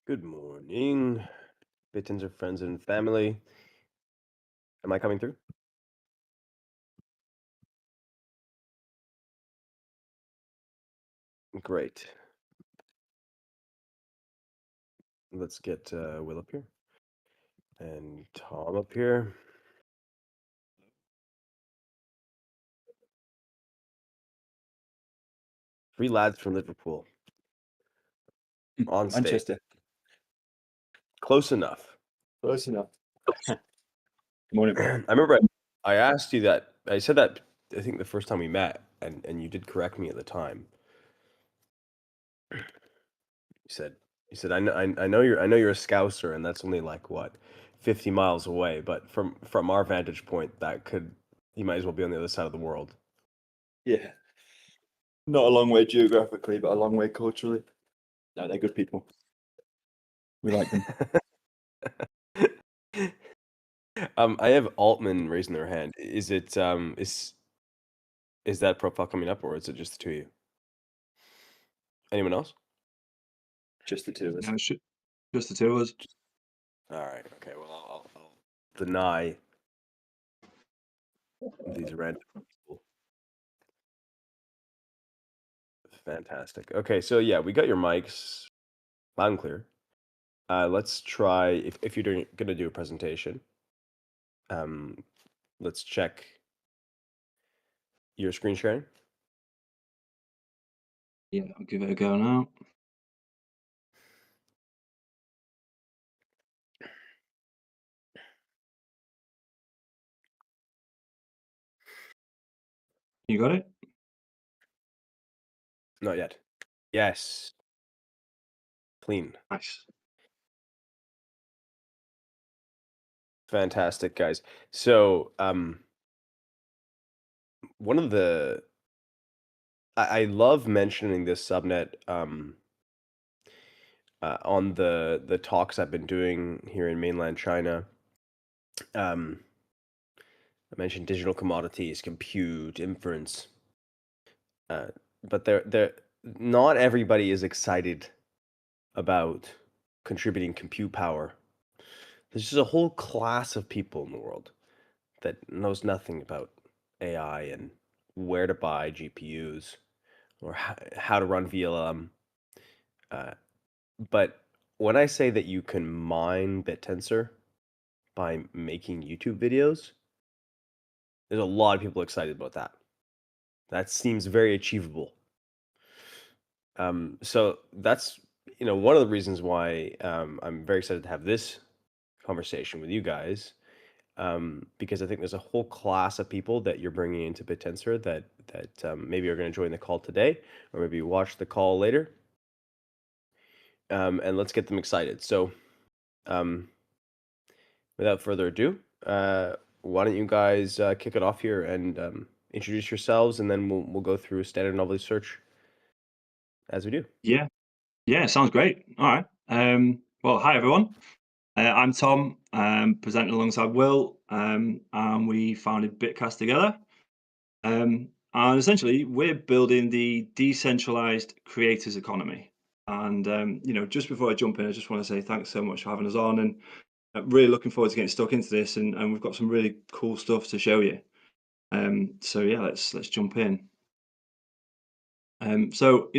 Good morning, Bittens of friends and family. Am I coming through? Great. Let's get Will up here and Tom up here. Three lads from Liverpool on stage. Manchester. Close enough. Close enough. Good morning. I remember I asked you that. I said that I think the first time we met, and you did correct me at the time. You said I know you're a Scouser, and that's only like what 50 miles away. But from our vantage point, you might as well be on the other side of the world. Yeah. Not a long way geographically, but a long way culturally. No, they're good people. We like them. I have Altman raising their hand. Is that profile coming up, or is it just the two of you? Anyone else? Just the two of us. No, just the two of us. All right. Okay. Well, I'll deny these random people. Fantastic. Okay. So yeah, we got your mics loud and clear. Let's try if you're gonna do a presentation. Let's check your screen sharing. Yeah, I'll give it a go now. You got it? Not yet. Yes. Clean. Nice. Fantastic, guys. So, one of the I love mentioning this subnet on the talks I've been doing here in mainland China. I mentioned digital commodities, compute, inference, but they're not everybody is excited about contributing compute power. There's just a whole class of people in the world that knows nothing about AI and where to buy GPUs or how to run VLM. But when I say that you can mine BitTensor by making YouTube videos, there's a lot of people excited about that. That seems very achievable. So that's one of the reasons why I'm very excited to have this conversation with you guys, because I think there's a whole class of people that you're bringing into BitTensor that maybe are going to join the call today, or maybe watch the call later. And let's get them excited. So, without further ado, why don't you guys kick it off here and introduce yourselves, and then we'll go through a standard novelty search as we do. Yeah, sounds great. All right. Well, hi everyone. I'm Tom, presenting alongside Will, and we founded Bitcast together. And essentially, we're building the decentralized creators economy. And just before I jump in, I just want to say thanks so much for having us on, and really looking forward to getting stuck into this. And we've got some really cool stuff to show you. So yeah, let's jump in. So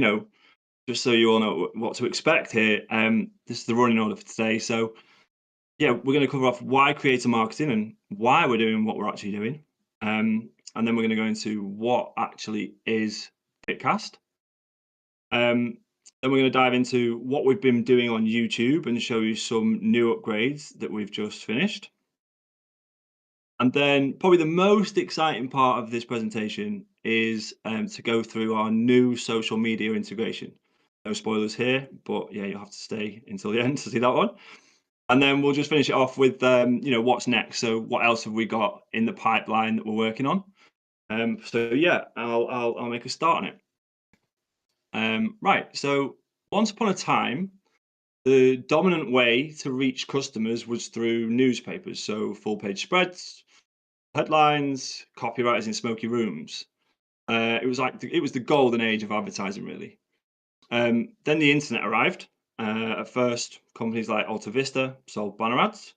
just so you all know what to expect here, this is the running order for today. So yeah, we're going to cover off why creator marketing and why we're doing what we're actually doing. And then we're going to go into what actually is Bitcast. Then we're going to dive into what we've been doing on YouTube and show you some new upgrades that we've just finished. And then probably the most exciting part of this presentation is to go through our new social media integration. No spoilers here, but yeah, you'll have to stay until the end to see that one. And then we'll just finish it off with what's next. So what else have we got in the pipeline that we're working on? So yeah, I'll make a start on it. Right. So once upon a time, the dominant way to reach customers was through newspapers. So full page spreads, headlines, copywriters in smoky rooms. It was the golden age of advertising, really. Then the internet arrived, At first, companies like Alta Vista sold banner ads.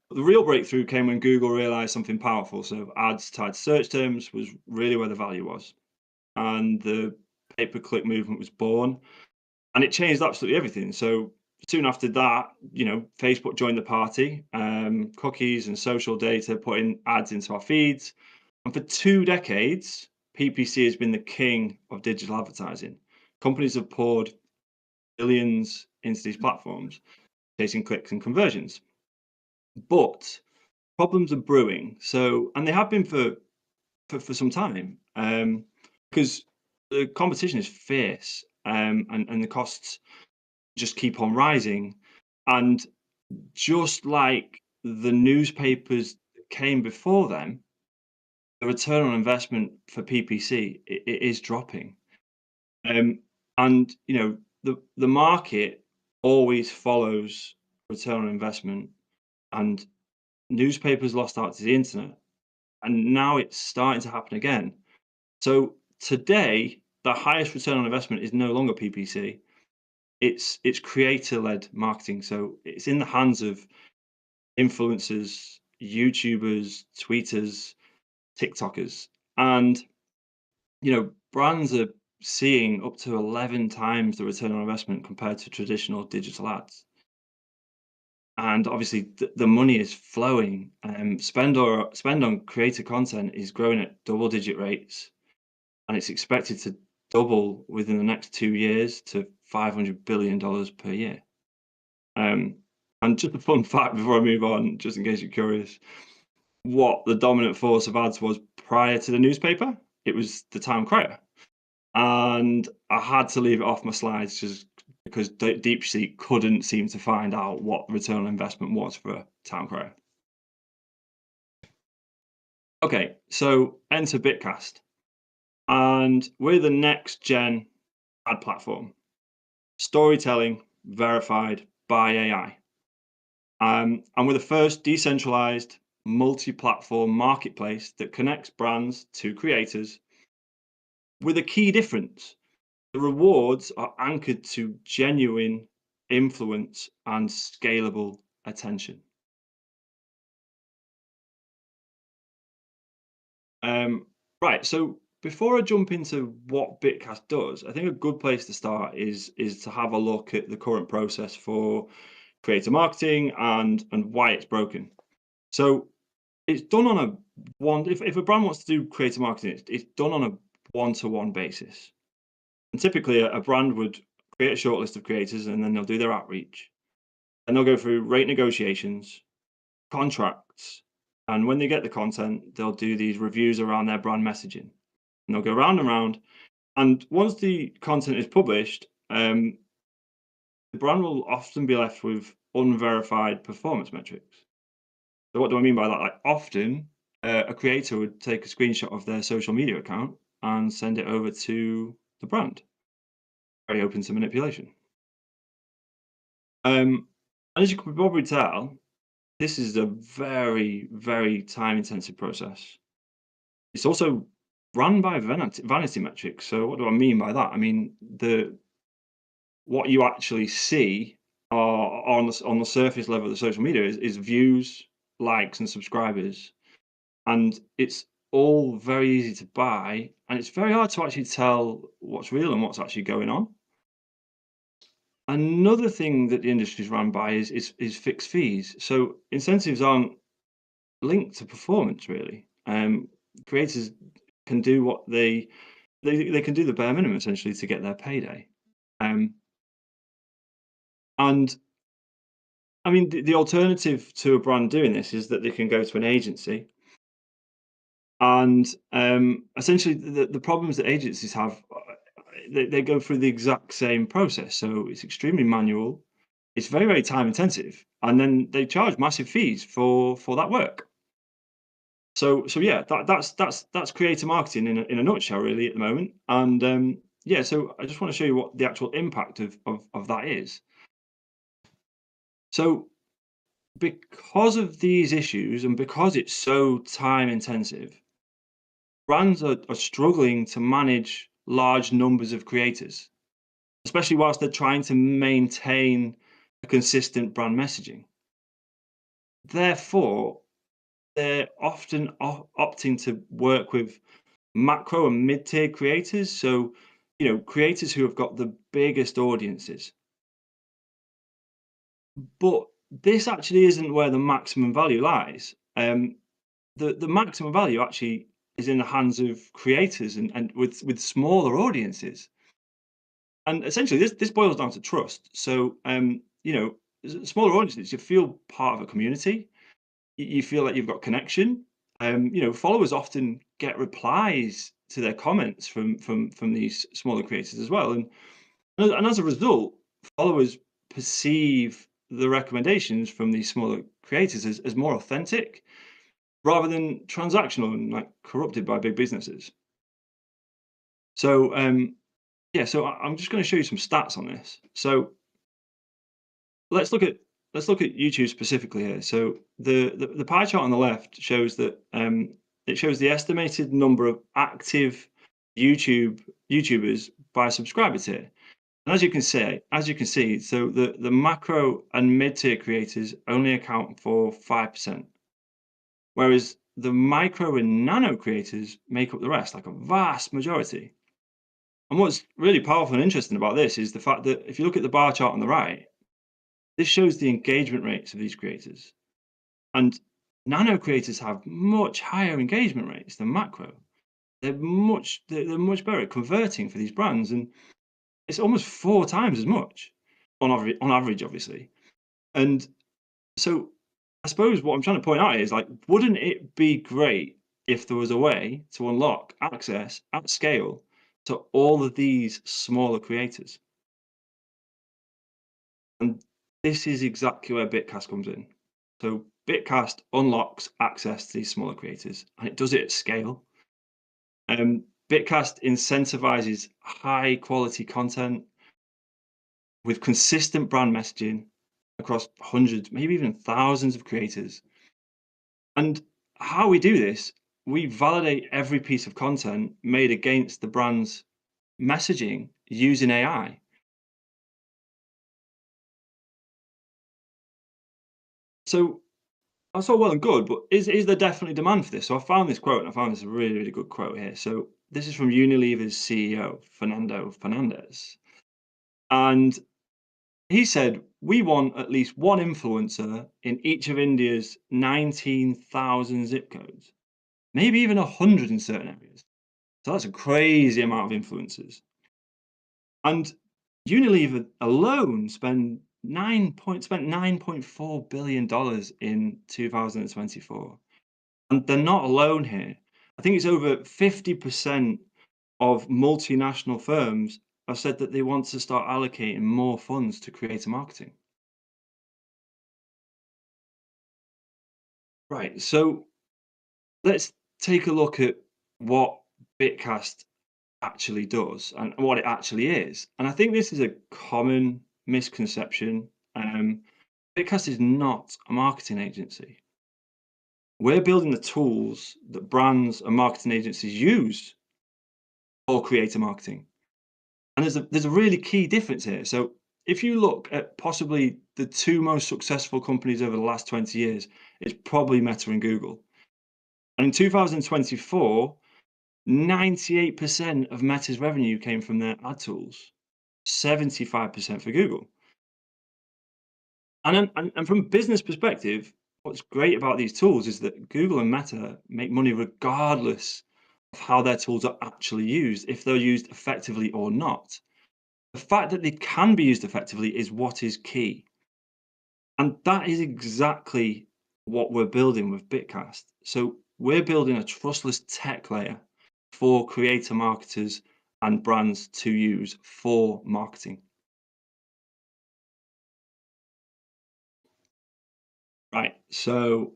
But the real breakthrough came when Google realized something powerful. So ads tied to search terms was really where the value was. And the pay-per-click movement was born. And it changed absolutely everything. So soon after that, Facebook joined the party, cookies and social data, putting ads into our feeds. And for 2 decades, PPC has been the king of digital advertising. Companies have poured billions into these platforms, chasing clicks and conversions. But problems are brewing. And they have been for some time, because the competition is fierce, and the costs just keep on rising. And just like the newspapers that came before them, the return on investment for PPC it is dropping. And the market always follows return on investment, and newspapers lost out to the internet, and now it's starting to happen again. So today, the highest return on investment is no longer PPC. It's creator-led marketing. So it's in the hands of influencers, YouTubers, tweeters, TikTokers. And brands are seeing up to 11 times the return on investment compared to traditional digital ads. And obviously the money is flowing. Spend on creator content is growing at double-digit rates, and it's expected to double within the next 2 years to $500 billion per year. And just a fun fact before I move on, just in case you're curious, what the dominant force of ads was prior to the newspaper, it was the town crier. And I had to leave it off my slides just because DeepSeek couldn't seem to find out what return on investment was for a town crier. Okay, so enter Bitcast. And we're the next gen ad platform. Storytelling verified by AI. And we're the first decentralized multi-platform marketplace that connects brands to creators with a key difference. The rewards are anchored to genuine influence and scalable attention. Right, so before I jump into what Bitcast does, I think a good place to start is to have a look at the current process for creator marketing and why it's broken. So it's done on a one. If a brand wants to do creator marketing, it's done on a one-to-one basis. And typically, a brand would create a short list of creators, and then they'll do their outreach, and they'll go through rate negotiations, contracts, and when they get the content, they'll do these reviews around their brand messaging, and they'll go round and round. And once the content is published, the brand will often be left with unverified performance metrics. So what do I mean by that? Like often, a creator would take a screenshot of their social media account and send it over to the brand. Very open to manipulation. And as you can probably tell, this is a very, very time-intensive process. It's also run by vanity metrics. So what do I mean by that? I mean what you actually see are on the surface level of the social media is views, likes, and subscribers, and it's all very easy to buy, and it's very hard to actually tell what's real and what's actually going on. Another thing that the industry is run by is fixed fees. So incentives aren't linked to performance really. Creators can do what they can do the bare minimum essentially to get their payday. And I mean, the alternative to a brand doing this is that they can go to an agency. And essentially, the problems that agencies have, they go through the exact same process. So it's extremely manual. It's very, very time intensive, and then they charge massive fees for that work. So yeah, that's creator marketing in a nutshell, really, at the moment. And yeah, so I just want to show you what the actual impact of that is. So because of these issues and because it's so time intensive, brands are struggling to manage large numbers of creators. especially whilst they're trying to maintain a consistent brand messaging. Therefore, they're often opting to work with macro and mid-tier creators. So, creators who have got the biggest audiences. But this actually isn't where the maximum value lies. The maximum value actually is in the hands of creators and with smaller audiences. And essentially, this boils down to trust. So, smaller audiences, you feel part of a community. You feel like you've got connection. Followers often get replies to their comments from these smaller creators as well, and as a result, followers perceive the recommendations from these smaller creators as more authentic rather than transactional and like corrupted by big businesses. So I'm just going to show you some stats on this. So let's look at YouTube specifically here. So the pie chart on the left shows that it shows the estimated number of active YouTubers by subscriber tier. And as you can see, so the macro and mid-tier creators only account for 5%, whereas the micro and nano creators make up the rest, like a vast majority. And what's really powerful and interesting about this is the fact that if you look at the bar chart on the right, this shows the engagement rates of these creators. And nano creators have much higher engagement rates than macro. They're much better at converting for these brands, and it's almost 4 times as much on average, obviously. And so I suppose what I'm trying to point out is, like, wouldn't it be great if there was a way to unlock access at scale to all of these smaller creators? And this is exactly where Bitcast comes in. So Bitcast unlocks access to these smaller creators, and it does it at scale. Bitcast incentivizes high quality content with consistent brand messaging across hundreds, maybe even thousands of creators. And how we do this, we validate every piece of content made against the brand's messaging using AI. So that's all well and good, but is there definitely demand for this? So I found this quote, and I found this a really, really good quote here. So this is from Unilever's CEO, Fernando Fernandez. And he said, "We want at least one influencer in each of India's 19,000 zip codes, maybe even 100 in certain areas." So that's a crazy amount of influencers. And Unilever alone spent $9.4 billion in 2024. And they're not alone here. I think it's over 50% of multinational firms have said that they want to start allocating more funds to creator marketing. Right, so let's take a look at what Bitcast actually does and what it actually is. And I think this is a common misconception. Bitcast is not a marketing agency. We're building the tools that brands and marketing agencies use for creator marketing. And there's a really key difference here. So if you look at possibly the 2 most successful companies over the last 20 years, it's probably Meta and Google. And in 2024, 98% of Meta's revenue came from their ad tools, 75% for Google. And from a business perspective, what's great about these tools is that Google and Meta make money regardless of how their tools are actually used, if they're used effectively or not. The fact that they can be used effectively is what is key. And that is exactly what we're building with Bitcast. So we're building a trustless tech layer for creator marketers and brands to use for marketing. Right, so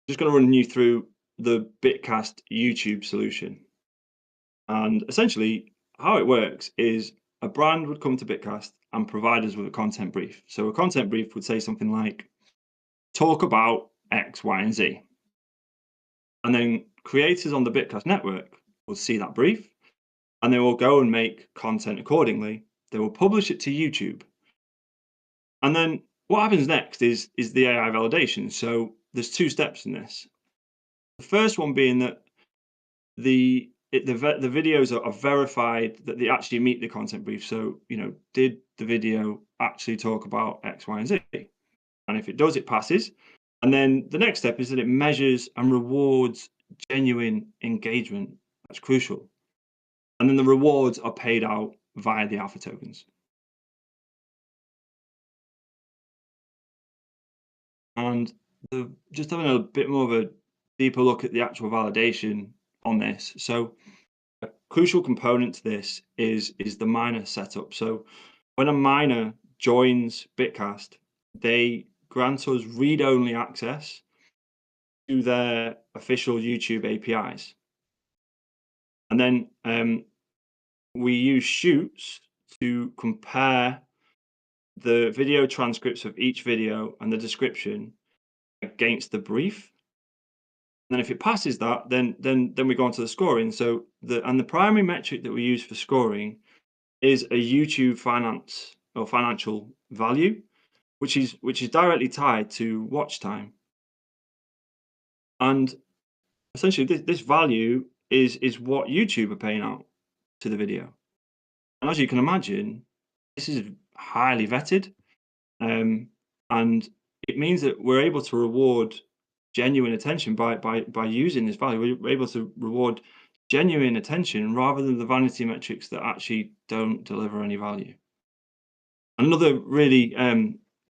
just going to run you through the Bitcast YouTube solution. And essentially, how it works is a brand would come to Bitcast and provide us with a content brief. So a content brief would say something like, talk about X, Y, and Z. And then creators on the Bitcast network will see that brief, and they will go and make content accordingly they will publish it to YouTube. And then what happens next is the AI validation. So there's two steps in this. The first one being that the videos are verified that they actually meet the content brief. So, did the video actually talk about X, Y, and Z? And if it does, it passes. And then the next step is that it measures and rewards genuine engagement. That's crucial. And then the rewards are paid out via the alpha tokens. And just having a bit more of a deeper look at the actual validation on this. So a crucial component to this is the miner setup. So when a miner joins Bitcast, they grant us read-only access to their official YouTube APIs. And then we use Shoots to compare the video transcripts of each video and the description against the brief. And then if it passes that, then we go on to the scoring. So the primary metric that we use for scoring is a YouTube finance or financial value, which is directly tied to watch time. And essentially this value is what YouTube are paying out to the video. And as you can imagine, this is highly vetted. And it means that we're able to reward genuine attention by using this value. We're able to reward genuine attention rather than the vanity metrics that actually don't deliver any value. Another really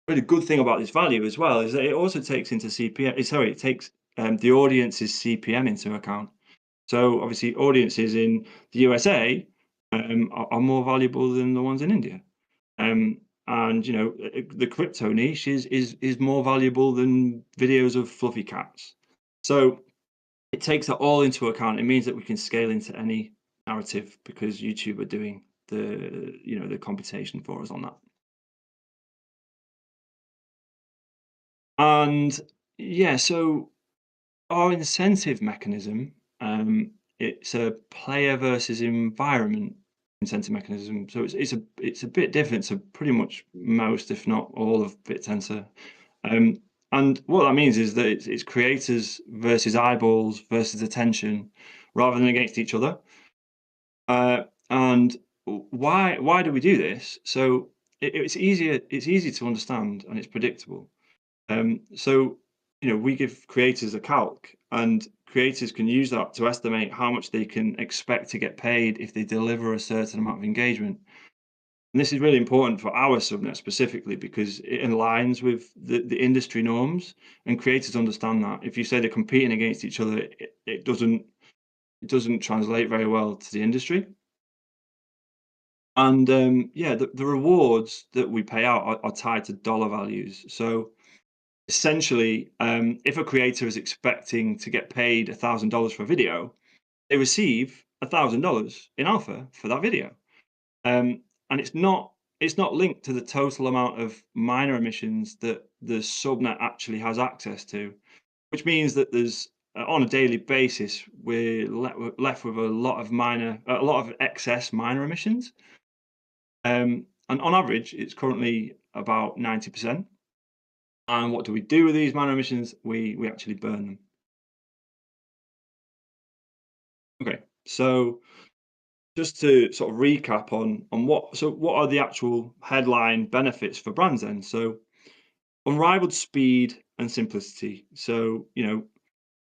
really good thing about this value as well is that it also takes into CPM. Sorry, it takes the audience's CPM into account. So obviously, audiences in the USA are more valuable than the ones in India. And the crypto niche is more valuable than videos of fluffy cats. So it takes that all into account. It means that we can scale into any narrative because YouTube are doing the computation for us on that. And yeah, so our incentive mechanism, it's a player versus environment incentive mechanism. So it's a bit different to pretty much most, if not all, of BitTensor. And what that means is that it's creators versus eyeballs versus attention, rather than against each other. And why do we do this? So it's easier. It's easy to understand and it's predictable. So we give creators a calc, and creators can use that to estimate how much they can expect to get paid if they deliver a certain amount of engagement. And this is really important for our subnet specifically because it aligns with the industry norms, and creators understand that. If you say they're competing against each other, it doesn't translate very well to the industry. And the rewards that we pay out are tied to dollar values. So essentially, if a creator is expecting to get paid $1,000 for a video, they receive $1,000 in alpha for that video. And it's not linked to the total amount of miner emissions that the subnet actually has access to, which means that there's on a daily basis we're left with a lot of excess miner emissions. And on average, it's currently about 90%. And what do we do with these miner emissions? We actually burn them. Okay, so just to sort of recap on what are the actual headline benefits for brands then? So unrivaled speed and simplicity. So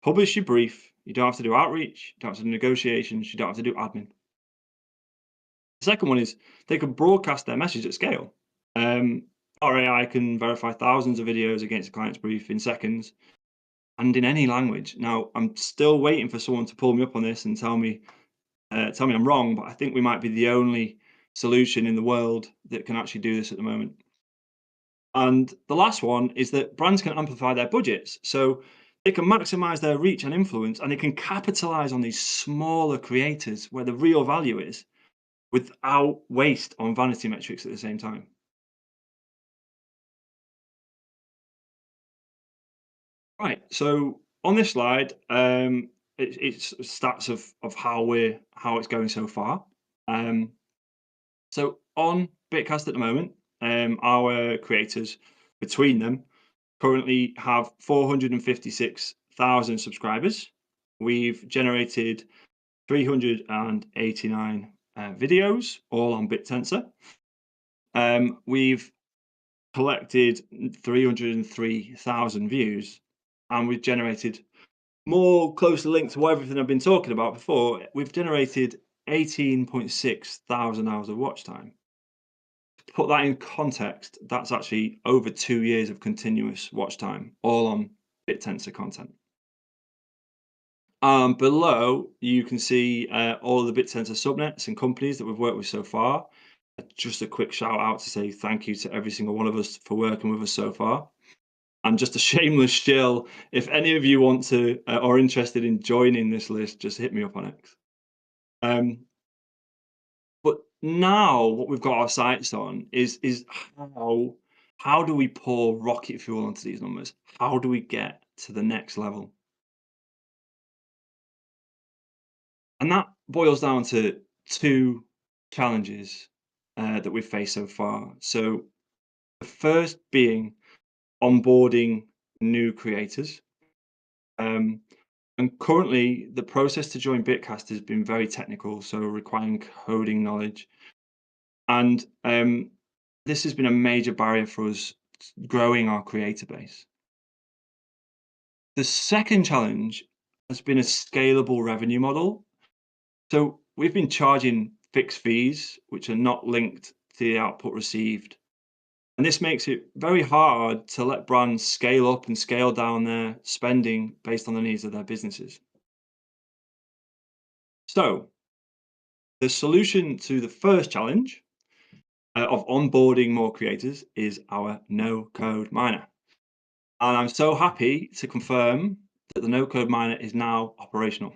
publish your brief. You don't have to do outreach. You don't have to do negotiations. You don't have to do admin. The second one is they can broadcast their message at scale. Our AI can verify thousands of videos against a client's brief in seconds and in any language. Now, I'm still waiting for someone to pull me up on this and tell me I'm wrong, but I think we might be the only solution in the world that can actually do this at the moment. And the last one is that brands can amplify their budgets. So they can maximize their reach and influence, and they can capitalize on these smaller creators where the real value is without waste on vanity metrics at the same time. Right. So on this slide, it's stats of how it's going so far. So on Bitcast at the moment, our creators between them currently have 456,000 subscribers. We've generated 389 videos, all on BitTensor. We've collected 303,000 views, and we've generated more closely linked to everything I've been talking about before. We've generated 18.6 thousand hours of watch time. To put that in context, that's actually over 2 years of continuous watch time, all on BitTensor content. Below, you can see all of the BitTensor subnets and companies that we've worked with so far. Just a quick shout out to say thank you to every single one of us for working with us so far. And just a shameless shill, if any of you want to or interested in joining this list, just hit me up on X. But now what we've got our sights on is how do we pour rocket fuel onto these numbers? How do we get to the next level? And that boils down to two challenges that we've faced so far. So the first being onboarding new creators. And currently, the process to join Bitcast has been very technical, so requiring coding knowledge. And this has been a major barrier for us growing our creator base. The second challenge has been a scalable revenue model. So we've been charging fixed fees, which are not linked to the output received. And this makes it very hard to let brands scale up and scale down their spending based on the needs of their businesses. So the solution to the first challenge of onboarding more creators is our no-code miner. And I'm so happy to confirm that the no-code miner is now operational.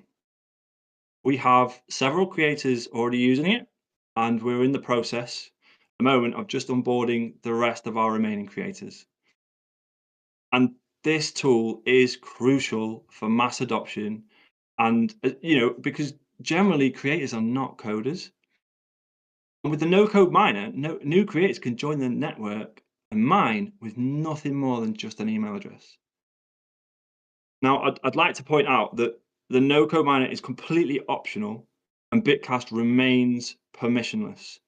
We have several creators already using it, and we're in the process at the moment of just onboarding the rest of our remaining creators. And this tool is crucial for mass adoption, and because generally creators are not coders. And with the no-code miner, new creators can join the network and mine with nothing more than just an email address. Now, I'd like to point out that the no-code miner is completely optional, and Bitcast remains permissionless.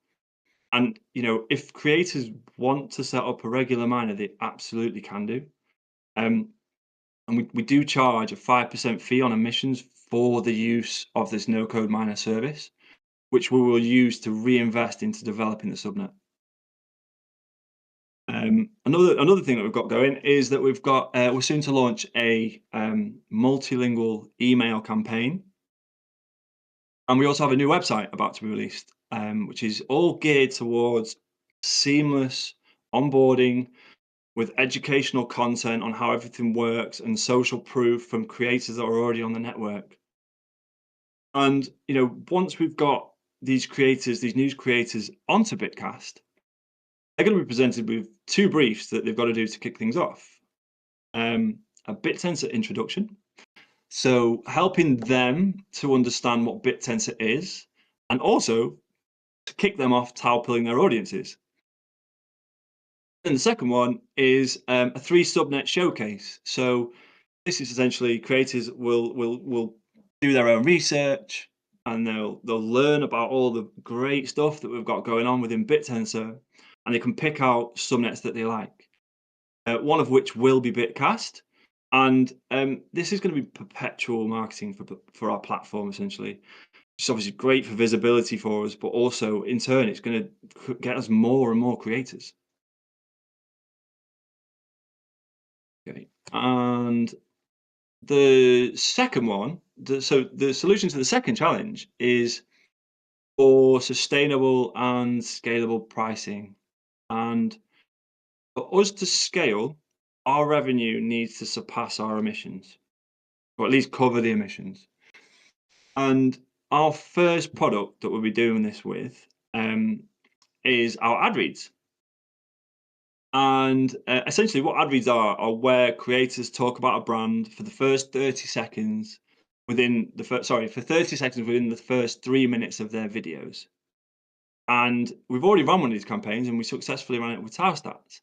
And if creators want to set up a regular miner, they absolutely can do. And we do charge a 5% fee on emissions for the use of this no-code miner service, which we will use to reinvest into developing the subnet. Another thing that we've got going is that we're soon to launch a multilingual email campaign, and we also have a new website about to be released, which is all geared towards seamless onboarding with educational content on how everything works and social proof from creators that are already on the network. And once we've got these news creators onto Bitcast, they're going to be presented with two briefs that they've got to do to kick things off. A BitTensor introduction, so helping them to understand what BitTensor is, and also to kick them off towpilling their audiences. And the second one is a 3-subnet showcase. So this is essentially creators will do their own research, and they'll learn about all the great stuff that we've got going on within BitTensor, and they can pick out subnets that they like. One of which will be Bitcast, and this is going to be perpetual marketing for our platform essentially. It's obviously great for visibility for us, but also in turn it's going to get us more and more creators. Okay, and the second one, so the solution to the second challenge is for sustainable and scalable pricing. And for us to scale, our revenue needs to surpass our emissions, or at least cover the emissions. And our first product that we'll be doing this with is our ad reads. And essentially what ad reads are where creators talk about a brand for the first 30 seconds within the first 30 seconds within the first 3 minutes of their videos. And we've already run one of these campaigns, and we successfully ran it with Tower Stats.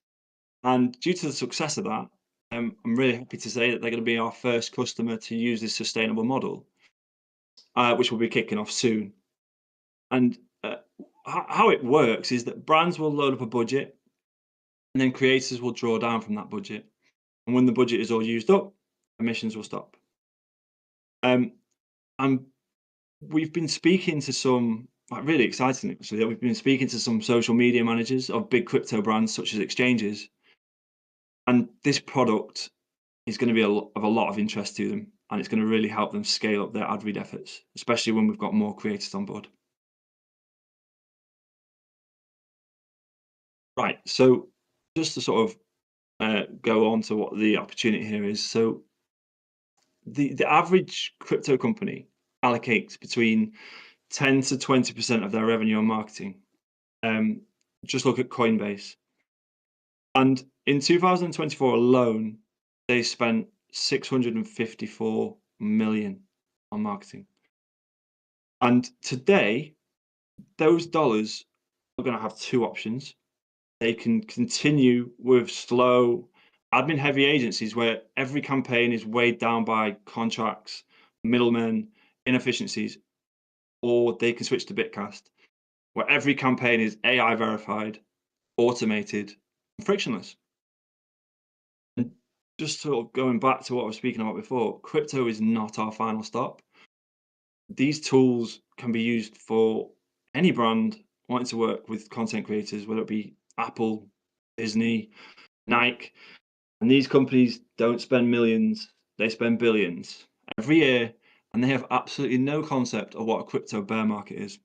And due to the success of that, I'm really happy to say that they're going to be our first customer to use this sustainable model, which will be kicking off soon. And how it works is that brands will load up a budget, and then creators will draw down from that budget. And when the budget is all used up, emissions will stop. And we've been speaking to some, like, really exciting actually, that we've been speaking to some social media managers of big crypto brands such as exchanges, and this product is going to be of a lot of interest to them, and it's going to really help them scale up their ad read efforts, especially when we've got more creators on board. Right, so just to sort of go on to what the opportunity here is. So the average crypto company allocates between 10 to 20% of their revenue on marketing. Just look at Coinbase. And in 2024 alone, they spent 654 million on marketing. And today, those dollars are going to have two options. They can continue with slow, admin heavy agencies where every campaign is weighed down by contracts, middlemen, inefficiencies, or they can switch to Bitcast, where every campaign is AI verified, automated, and frictionless. And just sort of going back to what I was speaking about before, crypto is not our final stop. These tools can be used for any brand wanting to work with content creators, whether it be Apple, Disney, Nike. And these companies don't spend millions, they spend billions every year, and they have absolutely no concept of what a crypto bear market is.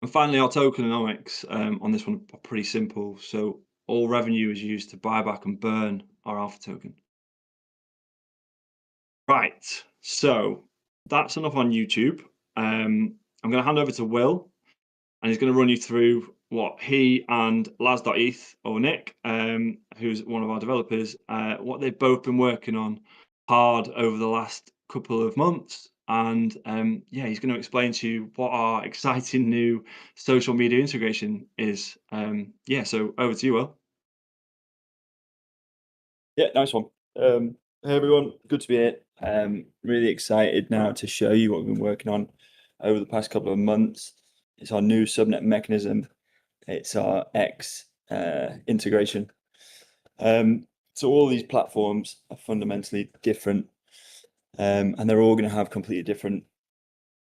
And finally, our tokenomics on this one are pretty simple. So all revenue is used to buy back and burn our alpha token. Right, so that's enough on YouTube. I'm going to hand over to Will, and he's going to run you through what he and Laz.eth, or Nick, who's one of our developers, what they've both been working on hard over the last couple of months. And yeah, he's going to explain to you what our exciting new social media integration is. Yeah, so over to you, Will. Yeah, nice one. Hey everyone, good to be here. Really excited now to show you what we've been working on over the past couple of months. It's our new subnet mechanism. It's our X integration. So all these platforms are fundamentally different, and they're all going to have completely different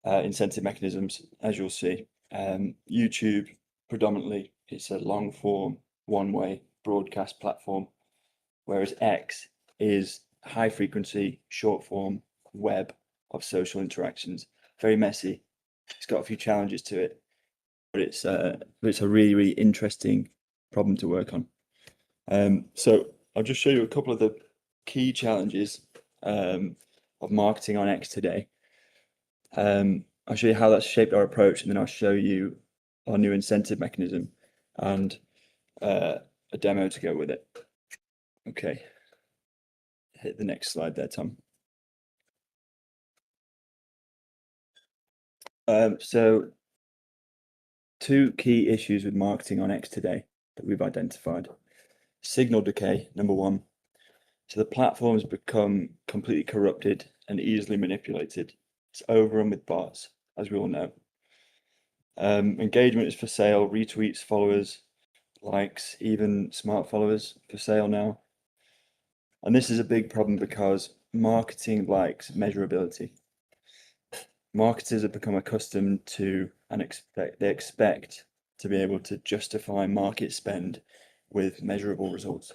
incentive mechanisms, as you'll see. YouTube, predominantly, it's a long form, one-way broadcast platform, whereas X is high frequency, short form web of social interactions. Very messy. It's got a few challenges to it, but it's a really, really interesting problem to work on. So I'll just show you a couple of the key challenges of marketing on X today. I'll show you how that's shaped our approach, and then I'll show you our new incentive mechanism and a demo to go with it. Okay, hit the next slide there, Tom. So two key issues with marketing on X today that we've identified. Signal decay, number one. So the platform has become completely corrupted and easily manipulated. It's overrun with bots, as we all know. Engagement is for sale, retweets, followers, likes, even smart followers for sale now. And this is a big problem because marketing likes measurability. Marketers have become accustomed to and they expect to be able to justify market spend with measurable results.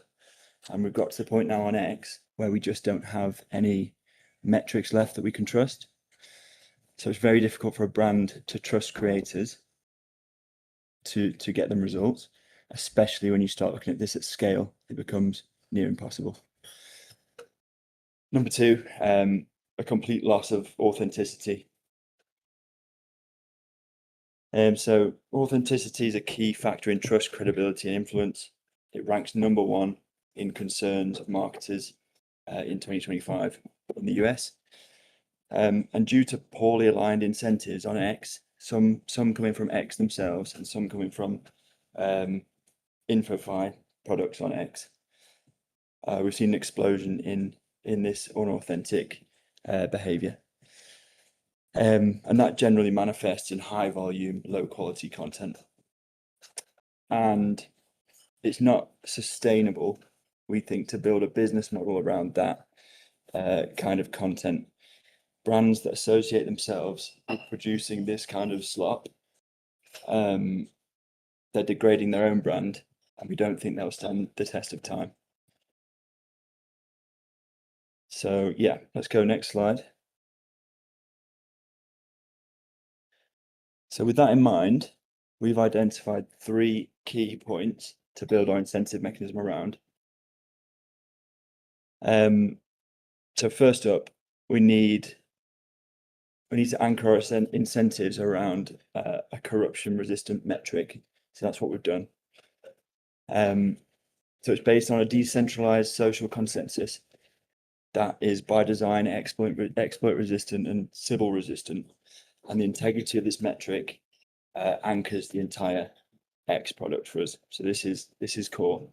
And we've got to the point now on X where we just don't have any metrics left that we can trust. So it's very difficult for a brand to trust creators to get them results, especially when you start looking at this at scale. It becomes near impossible. Number two, a complete loss of authenticity. So authenticity is a key factor in trust, credibility, and influence. It ranks number one in concerns of marketers in 2025 in the US. And due to poorly aligned incentives on X, some coming from X themselves and some coming from InfoFi products on X. We've seen an explosion in this unauthentic behavior. And that generally manifests in high volume, low quality content. And it's not sustainable, we think, to build a business model around that kind of content. Brands that associate themselves with producing this kind of slop, they're degrading their own brand, and we don't think they'll stand the test of time. So yeah, let's go next slide. So with that in mind, we've identified 3 key points to build our incentive mechanism around. So first up, we need to anchor our incentives around a corruption-resistant metric. So that's what we've done. So it's based on a decentralized social consensus that is by design exploit resistant and Sybil resistant, and the integrity of this metric anchors the entire X product for us. So this is core.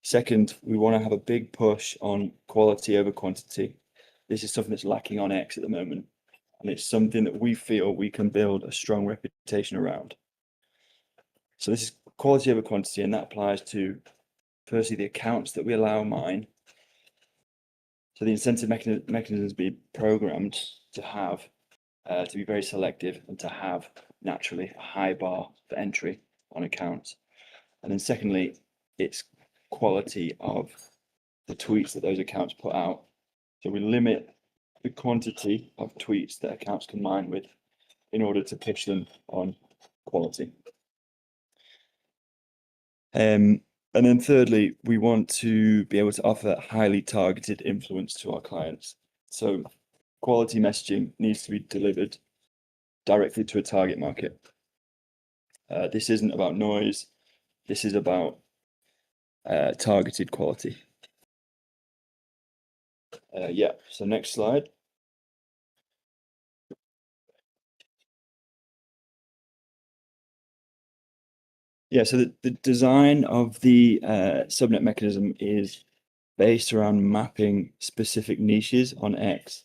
Second, we want to have a big push on quality over quantity. This is something that's lacking on X at the moment, and it's something that we feel we can build a strong reputation around. So this is quality over quantity, and that applies to, firstly, the accounts that we allow mine. So the incentive mechanisms be programmed to have, to be very selective and to have naturally a high bar for entry on accounts. And then secondly, it's quality of the tweets that those accounts put out. So we limit the quantity of tweets that accounts can mine with in order to push them on quality. And then thirdly, we want to be able to offer highly targeted influence to our clients. So quality messaging needs to be delivered directly to a target market. This isn't about noise. This is about targeted quality. Yeah, so next slide. Yeah, so the design of the subnet mechanism is based around mapping specific niches on X.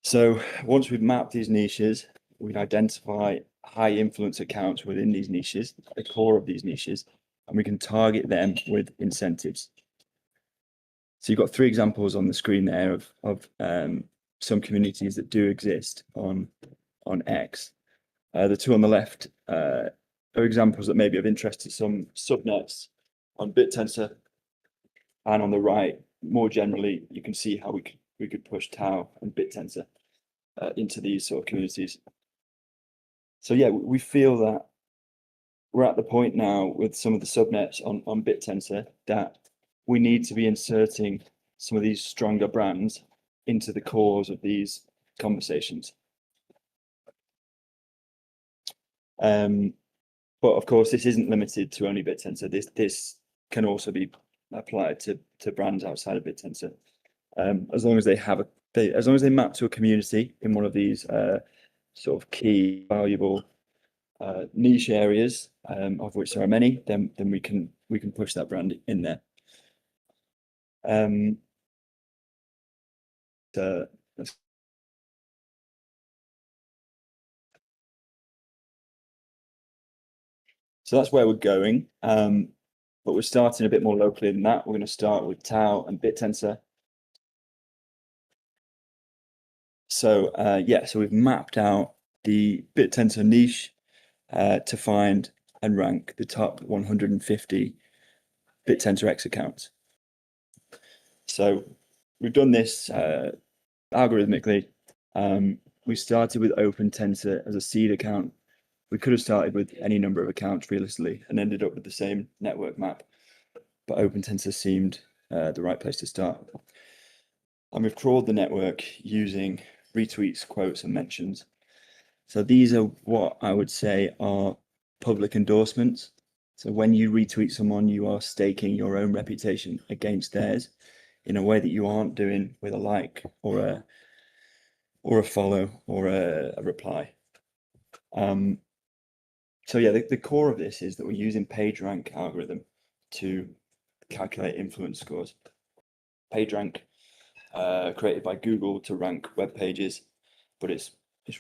So once we've mapped these niches, we identify high influence accounts within these niches, at the core of these niches, and we can target them with incentives. So you've got 3 examples on the screen there of some communities that do exist on X. The 2 on the left are examples that may be of interest to some subnets on BitTensor, and on the right, more generally, you can see how we could push Tau and BitTensor into these sort of communities. So yeah, we feel that we're at the point now with some of the subnets on BitTensor that we need to be inserting some of these stronger brands into the cores of these conversations. But of course, this isn't limited to only BitTensor. This can also be applied to brands outside of BitTensor, as long as they have as long as they map to a community in one of these sort of key valuable niche areas, of which there are many. Then we can push that brand in there. So that's where we're going, but we're starting a bit more locally than that. We're going to start with Tau and BitTensor. So yeah, so we've mapped out the BitTensor niche to find and rank the top 150 BitTensor X accounts. So we've done this algorithmically. We started with OpenTensor as a seed account. We could have started with any number of accounts realistically and ended up with the same network map, but OpenTensor seemed the right place to start. And we've crawled the network using retweets, quotes, and mentions. So these are what I would say are public endorsements. So when you retweet someone, you are staking your own reputation against theirs in a way that you aren't doing with a like or or a follow or a reply. So yeah, the core of this is that we're using PageRank algorithm to calculate influence scores. PageRank, created by Google to rank web pages, but it's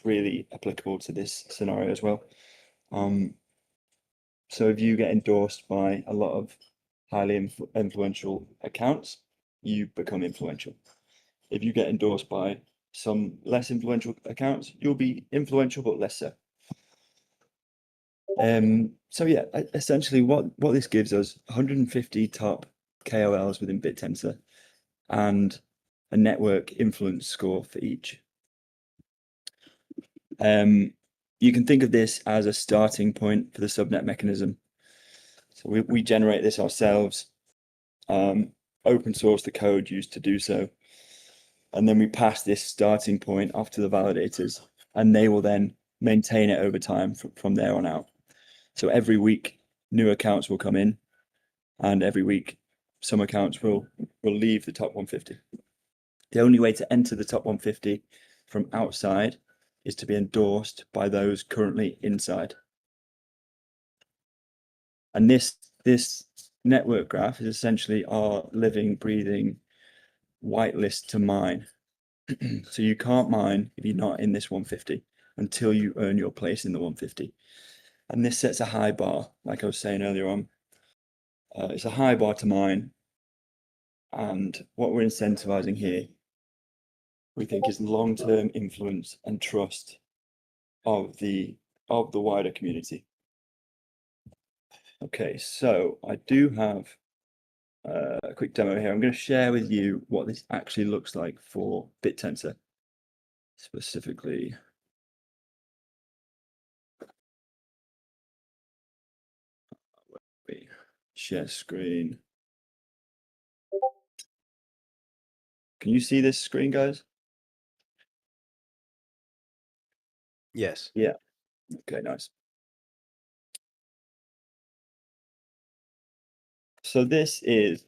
really applicable to this scenario as well. So if you get endorsed by a lot of highly influential accounts, you become influential. If you get endorsed by some less influential accounts, you'll be influential but less so. So yeah, essentially what this gives us 150 top KOLs within BitTensor and a network influence score for each. You can think of this as a starting point for the subnet mechanism. So we generate this ourselves, open source the code used to do so, and then we pass this starting point off to the validators, and they will then maintain it over time from there on out. So every week, new accounts will come in, and every week, some accounts will leave the top 150. The only way to enter the top 150 from outside is to be endorsed by those currently inside. And this network graph is essentially our living, breathing whitelist to mine. So you can't mine if you're not in this 150 until you earn your place in the 150. And this sets a high bar, like I was saying earlier on. It's a high bar to mine. And what we're incentivizing here, we think, is long-term influence and trust of the wider community. Okay, so I do have a quick demo here. I'm going to share with you what this actually looks like for BitTensor, specifically. Wait, share screen. Can you see this screen, guys? Yes. Yeah. Okay, nice. So this is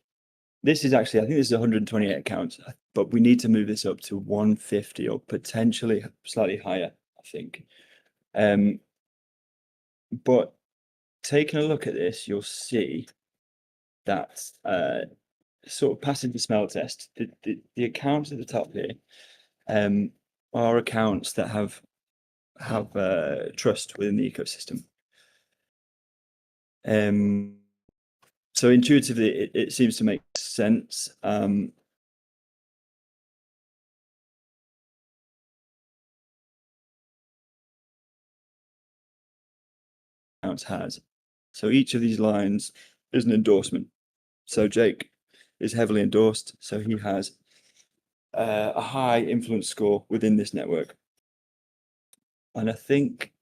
actually, I think this is 128 accounts, but we need to move this up to 150 or potentially slightly higher, I think. But taking a look at this, you'll see that sort of passing the smell test. The accounts at the top here are accounts that have trust within the ecosystem. So intuitively, it seems to make sense. Has. So each of these lines is an endorsement. So Jake is heavily endorsed, so he has a high influence score within this network. And I think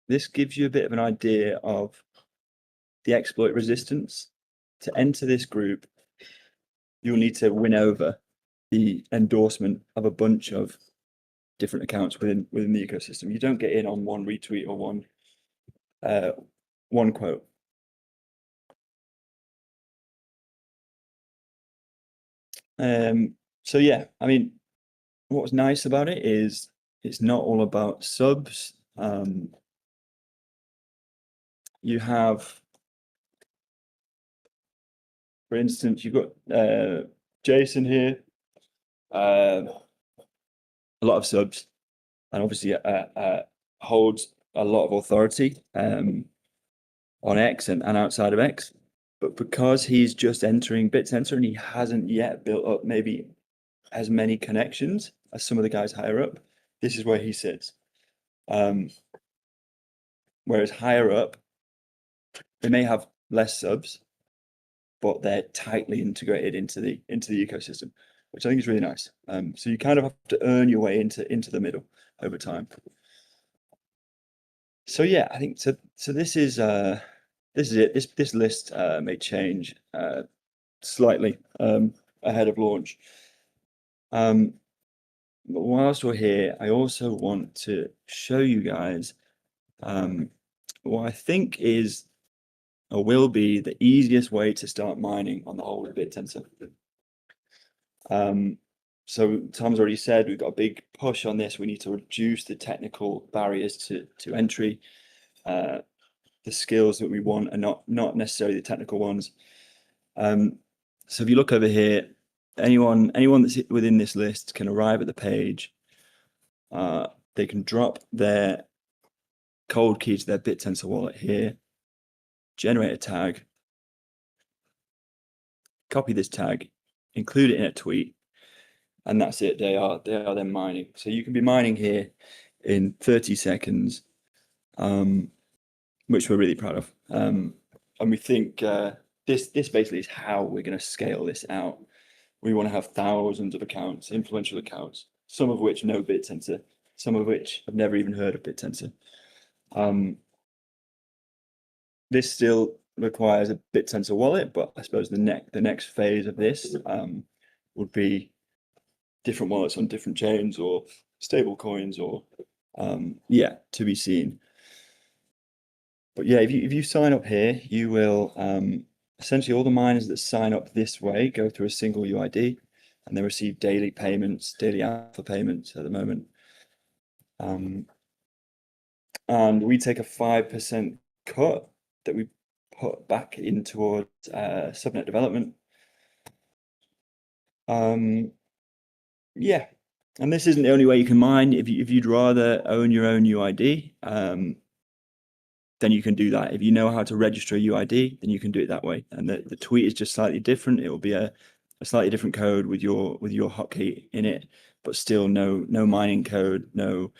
this gives you a bit of an idea of the exploit resistance. To enter this group, you'll need to win over the endorsement of a bunch of different accounts within the ecosystem. You don't get in on one retweet or one quote. So yeah, I mean, what's nice about it is it's not all about subs. You have, for instance, you've got Jason here, a lot of subs, and obviously holds a lot of authority on X and outside of X. But because he's just entering BitTensor and he hasn't yet built up maybe as many connections as some of the guys higher up, this is where he sits. Whereas higher up, they may have less subs, but they're tightly integrated into the ecosystem, which I think is really nice. So you kind of have to earn your way into the middle over time. So yeah, I think so. So this is it. This list may change slightly ahead of launch. But whilst we're here, I also want to show you guys what I think is or will be the easiest way to start mining on the whole of BitTensor. So Tom's already said we've got a big push on this. We need to reduce the technical barriers to entry. The skills that we want are not necessarily the technical ones. So if you look over here, anyone that's within this list can arrive at the page. They can drop their cold key to their BitTensor wallet here, generate a tag, copy this tag, include it in a tweet, and that's it. They are then mining. So you can be mining here in 30 seconds, which we're really proud of. And we think this basically is how we're going to scale this out. We want to have thousands of accounts, influential accounts, some of which know BitTensor, some of which have never even heard of BitTensor. This still requires a BitTensor wallet, but I suppose the next phase of this would be different wallets on different chains or stable coins, or to be seen. But yeah, if you sign up here, you will essentially all the miners that sign up this way go through a single UID, and they receive daily payments, daily alpha payments at the moment. And we take a 5% cut that we put back in towards subnet development. Yeah, and this isn't the only way you can mine. If you'd rather own your own UID, then you can do that. If you know how to register a UID, then you can do it that way. And the tweet is just slightly different. It will be a slightly different code with your hotkey in it, but still no mining code, no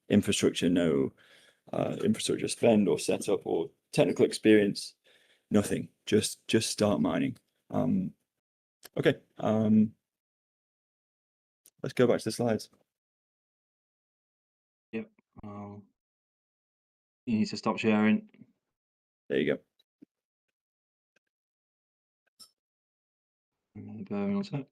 infrastructure, no infrastructure spend or setup or technical experience, nothing. Just start mining. Okay. Let's go back to the slides. Yep. You need to stop sharing. There you go. Bear with me 1 sec.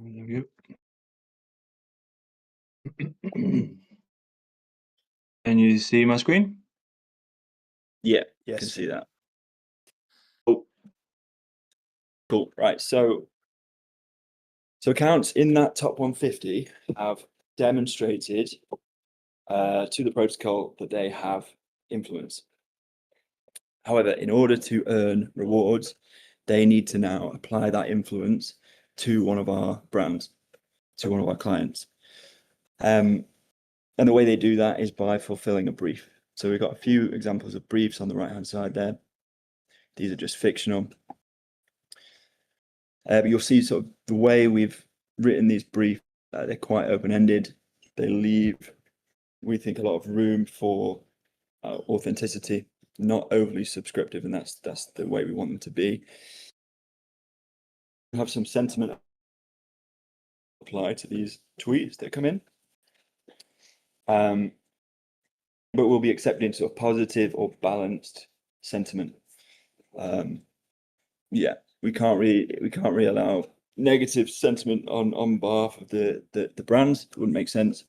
There we go. Can you see my screen? Yeah, Yes. can see that. Cool. Right. So accounts in that top 150 have demonstrated to the protocol that they have influence. However, in order to earn rewards, they need to now apply that influence to one of our brands, to one of our clients. And the way they do that is by fulfilling a brief. So we've got a few examples of briefs on the right-hand side there. These are just fictional. But you'll see sort of the way we've written these briefs, they're quite open-ended. They leave, we think, a lot of room for authenticity, not overly subscriptive, and that's the way we want them to be. We have some sentiment apply to these tweets that come in, but we'll be accepting sort of positive or balanced sentiment. Yeah, we can't really allow negative sentiment on behalf of the brands. It wouldn't make sense.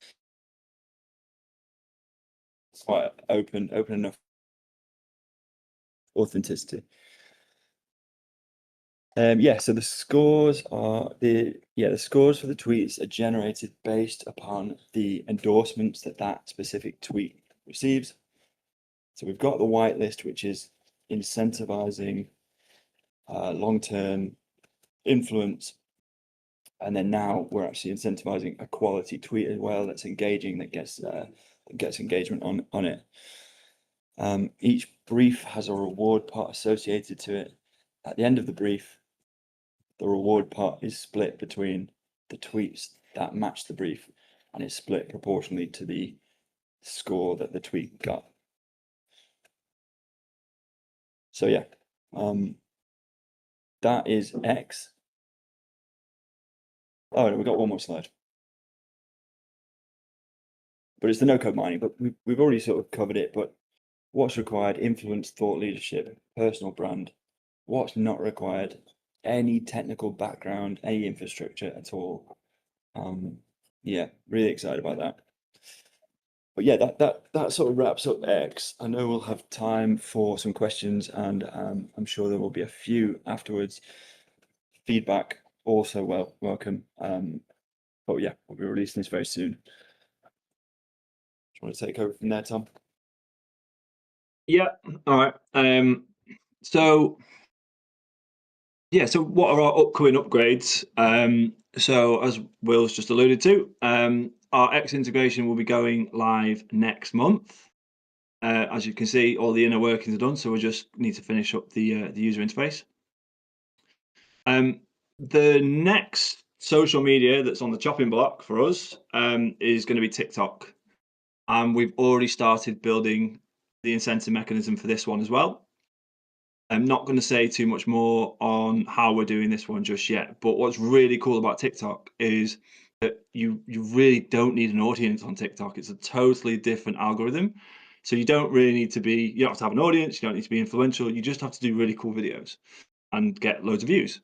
It's quite open enough authenticity. So the scores for the tweets are generated based upon the endorsements that specific tweet receives. So we've got the whitelist, which is incentivizing long-term influence, and then now we're actually incentivizing a quality tweet as well that's engaging, that gets engagement on it. Each brief has a reward part associated to it. At the end of the brief, the reward part is split between the tweets that match the brief, and it's split proportionally to the score that the tweet got. So yeah, that is X. Oh, we've got one more slide. But it's the no-code mining, but we've already sort of covered it. But what's required? Influence, thought leadership, personal brand. What's not required? Any technical background, any infrastructure at all. Yeah, really excited about that. But yeah, that sort of wraps up X. I know we'll have time for some questions, and I'm sure there will be a few afterwards. Feedback also welcome. But yeah, we'll be releasing this very soon. Do you want to take over from there, Tom? Yeah. All right. So yeah. So what are our upcoming upgrades? So as Will's just alluded to, our X integration will be going live next month. As you can see, all the inner workings are done, so we just need to finish up the user interface. The next social media that's on the chopping block for us is going to be TikTok, and we've already started building the incentive mechanism for this one as well. I'm not going to say too much more on how we're doing this one just yet, but what's really cool about TikTok is that you really don't need an audience on TikTok. It's a totally different algorithm. So you don't really need to be, you don't have to have an audience, you don't need to be influential, you just have to do really cool videos and get loads of views.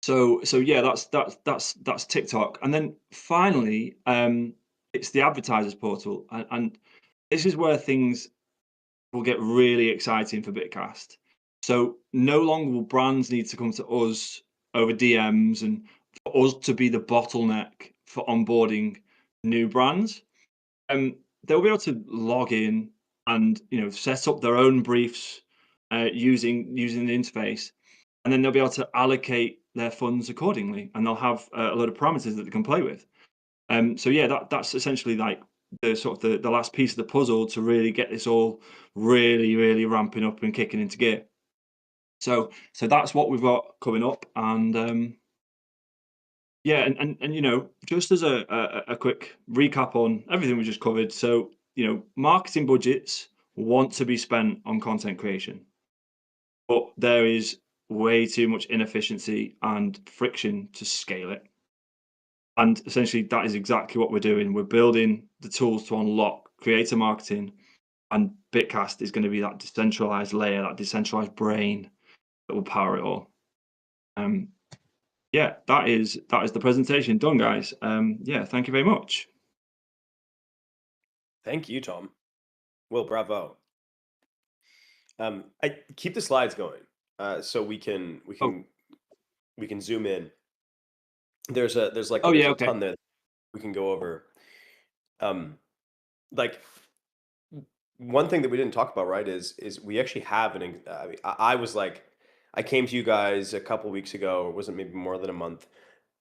So yeah, that's TikTok. And then finally, it's the advertisers portal. And this is where things will get really exciting for Bitcast. So no longer will brands need to come to us over DMs and for us to be the bottleneck for onboarding new brands. They'll be able to log in and set up their own briefs using the interface, and then they'll be able to allocate their funds accordingly, and they'll have a load of parameters that they can play with. So yeah, that's essentially like the sort of the last piece of the puzzle to really get this all really ramping up and kicking into gear. So that's what we've got coming up, and yeah, and just as a quick recap on everything we just covered. So marketing budgets want to be spent on content creation, but there is way too much inefficiency and friction to scale it. And essentially, that is exactly what we're doing. We're building the tools to unlock creator marketing, and Bitcast is going to be that decentralized layer, that decentralized brain that will power it all. Yeah, that is the presentation done, guys. Yeah, thank you very much. Thank you, Tom. Will, bravo. I keep the slides going, so we can zoom in. There's like Oh there's yeah, a okay. ton there we can go over. Like one thing that we didn't talk about, right, is we actually have an. I mean, I was like, I came to you guys a couple weeks ago, or was it maybe more than a month?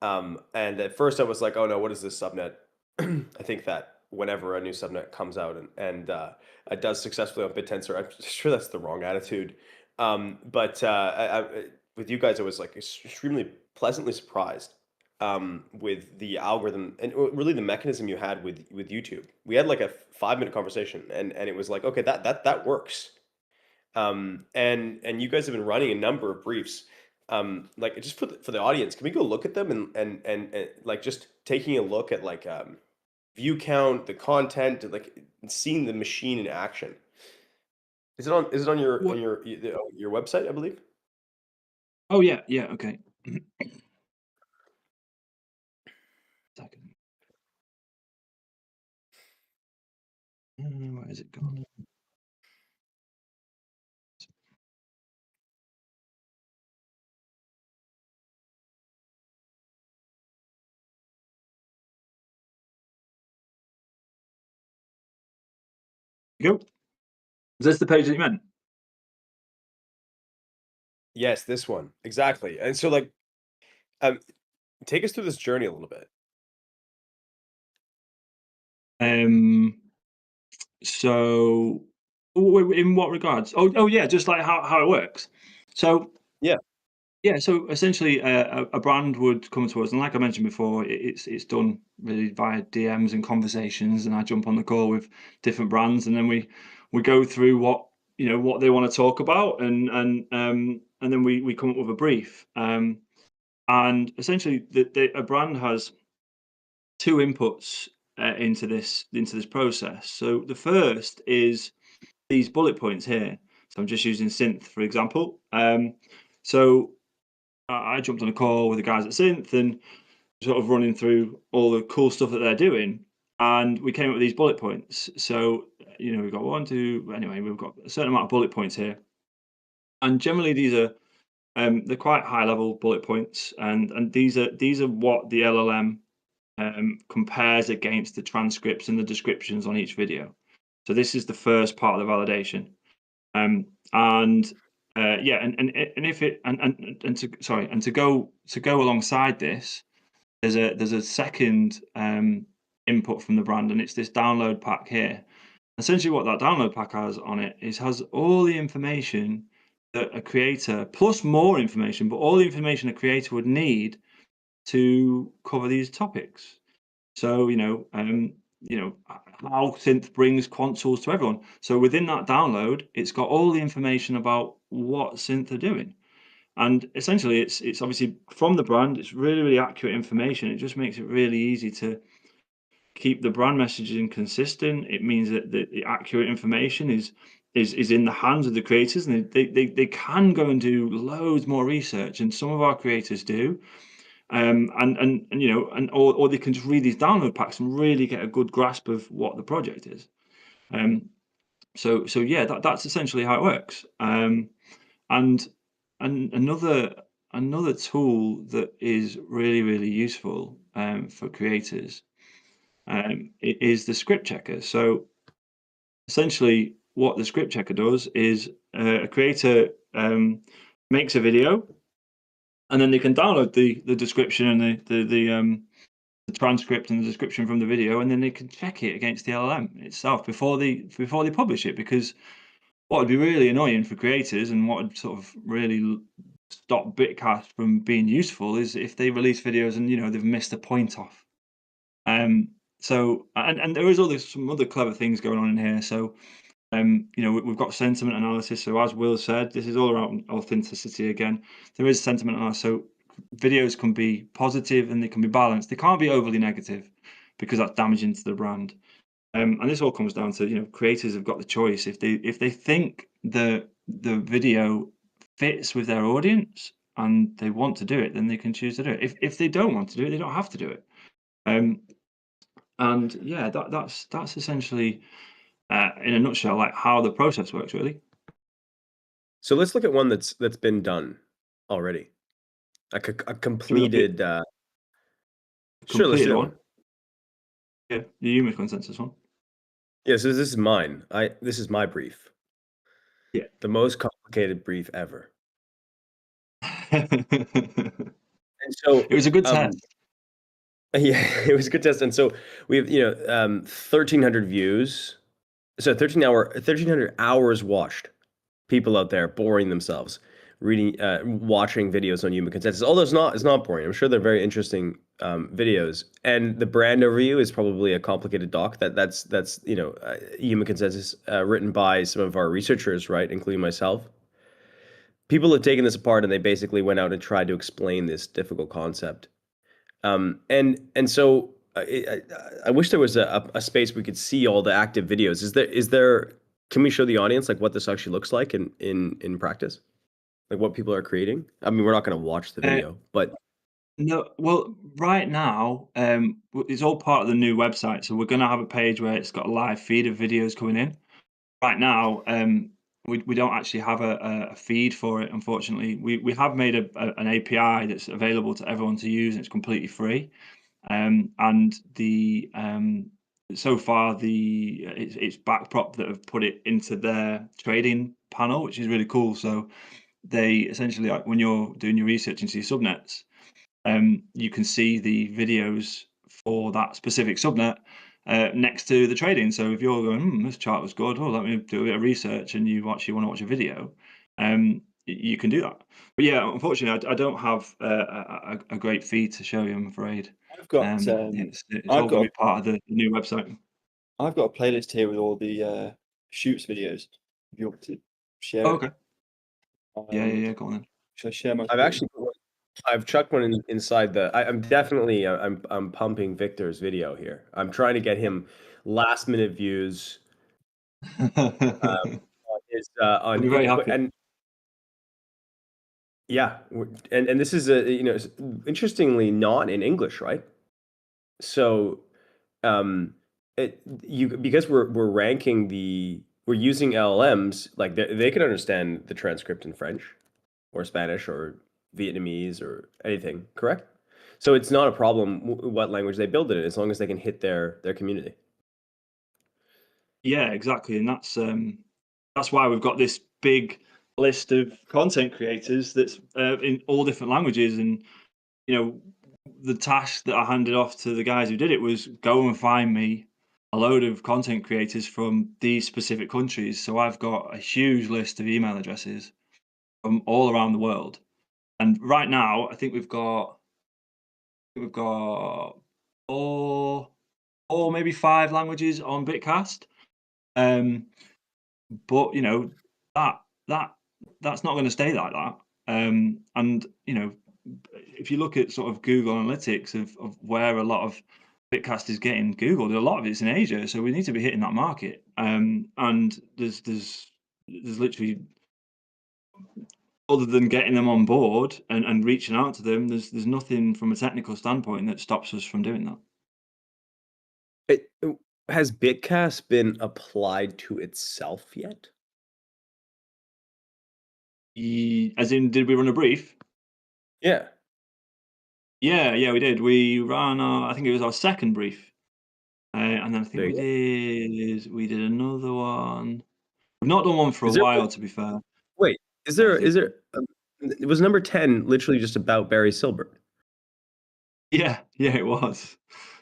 And at first I was like, oh no, what is this subnet? I think that whenever a new subnet comes out and it does successfully on BitTensor, I'm sure that's the wrong attitude. But with you guys, I was like extremely pleasantly surprised with the algorithm and really the mechanism you had with YouTube. We had like a 5-minute conversation, and it was like, okay, that works. And you guys have been running a number of briefs. Like just for the audience, can we go look at them and like just taking a look at like view count, the content, like seeing the machine in action. Is it on your What? your website, I believe? Oh yeah, okay. Second. Where is it gone? Go. Is this the page that you meant? Yes, this one. Exactly. And so like um take us through this journey a little bit. So in what regards? Oh yeah, just like how it works. So Yeah. yeah, so essentially, a brand would come to us, and like I mentioned before, it's done really via DMs and conversations, and I jump on the call with different brands, and then we go through what they want to talk about, and then we come up with a brief. And essentially, a brand has two inputs into this process. So the first is these bullet points here. So I'm just using Synth for example. So I jumped on a call with the guys at Synth and sort of running through all the cool stuff that they're doing. and we came up with these bullet points. So, we've got anyway, we've got a certain amount of bullet points here. And generally these are, they're quite high level bullet points, and these are what the LLM compares against the transcripts and the descriptions on each video. So this is the first part of the validation. And if it and to go alongside this, there's a second input from the brand, and it's this download pack here. Essentially, what that download pack has on it has all the information that a creator, plus more information, but all the information a creator would need to cover these topics. So, how synth brings quant tools to everyone. So within that download, it's got all the information about what synth are doing. And essentially, it's obviously from the brand. It's really, really accurate information. It just makes it really easy to keep the brand messaging consistent. It means that the accurate information is in the hands of the creators, and they can go and do loads more research, and some of our creators do. Or they can just read these download packs and really get a good grasp of what the project is. So yeah, that's essentially how it works. And another tool that is really, really useful for creators is the script checker. So essentially, what the script checker does is a creator makes a video, and then they can download the description and the transcript and the description from the video, and then they can check it against the LLM itself before they publish it. Because what would be really annoying for creators, and what would sort of really stop Bitcast from being useful, is if they release videos and they've missed a point off. So there is some other clever things going on in here. So we've got sentiment analysis. So as Will said, this is all around authenticity again. There is sentiment analysis. So videos can be positive and they can be balanced. They can't be overly negative, because that's damaging to the brand. And this all comes down to creators have got the choice. If they think the video fits with their audience and they want to do it, then they can choose to do it. If they don't want to do it, they don't have to do it. And yeah, that's essentially in a nutshell, like how the process works, really. So let's look at one that's been done already, like a completed. Sure, let's do that one. Yeah, the human consensus one. Yeah, so this is mine. This is my brief. Yeah. The most complicated brief ever. And so it was a good test. Yeah, it was a good test. And so we have 1,300 views. So 1,300 hours watched. People out there boring themselves reading, watching videos on human consensus. Although it's not boring. I'm sure they're very interesting videos. And the brand overview is probably a complicated doc. That's human consensus written by some of our researchers, right, including myself. People have taken this apart and they basically went out and tried to explain this difficult concept. So I wish there was a space we could see all the active videos. Is there? Can we show the audience like what this actually looks like in practice, like what people are creating? I mean, we're not going to watch the video, but no. Well, right now, it's all part of the new website. So we're going to have a page where it's got a live feed of videos coming in. Right now, we don't actually have a feed for it, unfortunately. We have made an API that's available to everyone to use, and it's completely free. And so far it's Backprop that have put it into their trading panel, which is really cool. So they essentially, like, when you're doing your research into your subnets, you can see the videos for that specific subnet next to the trading. So if you're going, this chart was good, let me do a bit of research, and you actually want to watch a video, you can do that. But yeah, unfortunately, I don't have a great feed to show you, I'm afraid. I've got it's all going to be part of the new website. I've got a playlist here with all the shoots videos. If you want to share okay. it. Yeah. Go on then. Should I share my I've I've chucked one inside I'm definitely I'm pumping Victor's video here. I'm trying to get him last minute views. I'll be very happy. And yeah, and this is interestingly not in English, right? So Because we're ranking we're using LLMs, like they can understand the transcript in French or Spanish or Vietnamese or anything, correct? So it's not a problem what language they build it in, as long as they can hit their community. Yeah, exactly, and that's why we've got this big list of content creators that's in all different languages. And you know, the task that I handed off to the guys who did it was go and find me a load of content creators from these specific countries. So I've got a huge list of email addresses from all around the world. And right now, I think we've got four, or maybe five languages on Bitcast. Um, but that that that's not going to stay like that. And if you look at sort of Google Analytics of where a lot of Bitcast is getting Googled, a lot of it's in Asia, so we need to be hitting that market. And there's literally, other than getting them on board and reaching out to them, there's nothing from a technical standpoint that stops us from doing that. Has Bitcast been applied to itself yet? As in, did we run a brief? Yeah. Yeah, we did. We ran I think it was our second brief. And then I think There you go. we did another one. We've not done one for a Is there while, to be fair. Wait, is I there think is there it was number 10 literally just about Barry Silbert? yeah, it was.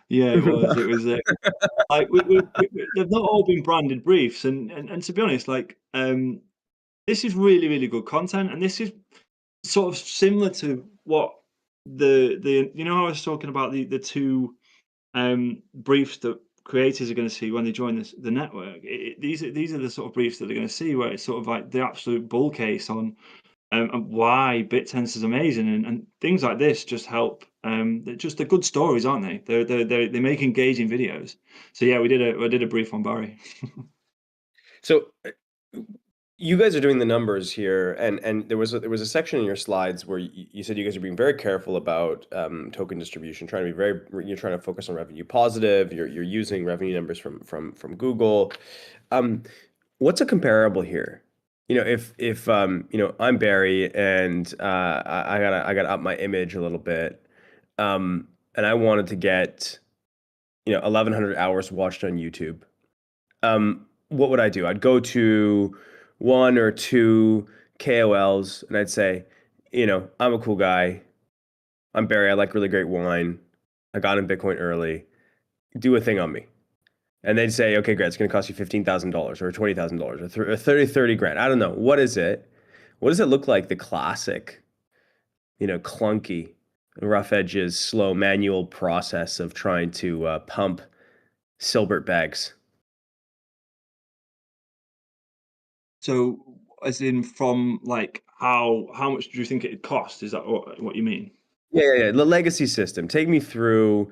Yeah, it was. It was, like, they've not all been branded briefs, and to be honest, like, this is really, really good content, and this is sort of similar to what how I was talking about the 2 briefs that creators are going to see when they join the network. These are the sort of briefs that they're going to see, where it's sort of like the absolute bull case on and why BitTense is amazing, and things like this just help. They're good stories, aren't they? They make engaging videos. So yeah, I did a brief on Barry. So you guys are doing the numbers here, and there was a section in your slides where you said you guys are being very careful about token distribution, trying to be you're trying to focus on revenue positive. You're using revenue numbers from Google. What's a comparable here? If I'm Barry and I gotta up my image a little bit, and I wanted to get 1,100 hours watched on YouTube. What would I do? I'd go to one or two KOLs and I'd say, I'm a cool guy. I'm Barry. I like really great wine. I got in Bitcoin early. Do a thing on me. And they'd say, okay, great. It's going to cost you $15,000 or $20,000 or 30 grand. I don't know. What is it? What does it look like? The classic, clunky, rough edges, slow manual process of trying to pump Silbert bags. So, as in, from like how much do you think it'd cost? Is that what you mean? Yeah. The legacy system. Take me through,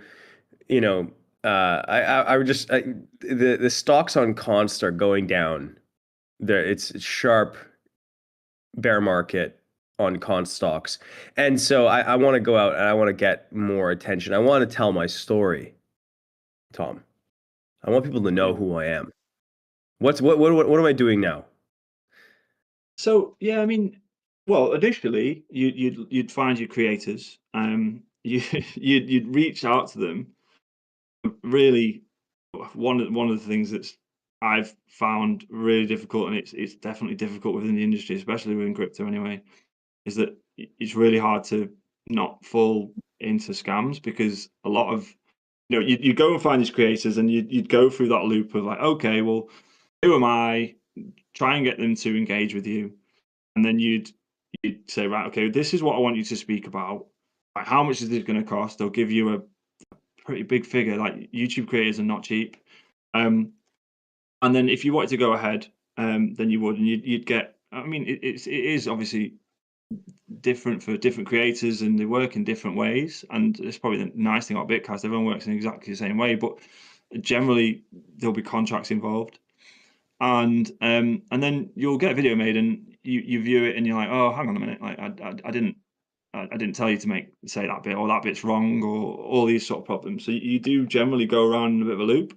I would just, the stocks on Const are going down. It's sharp bear market on Const stocks. And so I want to go out and I want to get more attention. I want to tell my story, Tom. I want people to know Yeah. who I am. What am I doing now? So yeah, I mean, well, initially you'd find your creators. You'd reach out to them. Really, one of the things that's I've found really difficult, and it's definitely difficult within the industry, especially within crypto anyway, is that it's really hard to not fall into scams, because a lot of you go and find these creators, and you'd go through that loop of like, okay, well, who am I? Try and get them to engage with you, and then you'd say, right, okay, this is what I want you to speak about. Like, how much is this going to cost? They'll give you a pretty big figure. Like, YouTube creators are not cheap. Um, and then if you wanted to go ahead, then you would, and you'd get. I mean, it is obviously different for different creators, and they work in different ways. And it's probably the nice thing about Bitcast. Everyone works in exactly the same way, but generally there'll be contracts involved. And then you'll get a video made, and you view it, and you're like, oh, hang on a minute, like I didn't tell you to say that bit, or that bit's wrong, or all these sort of problems. So you do generally go around in a bit of a loop.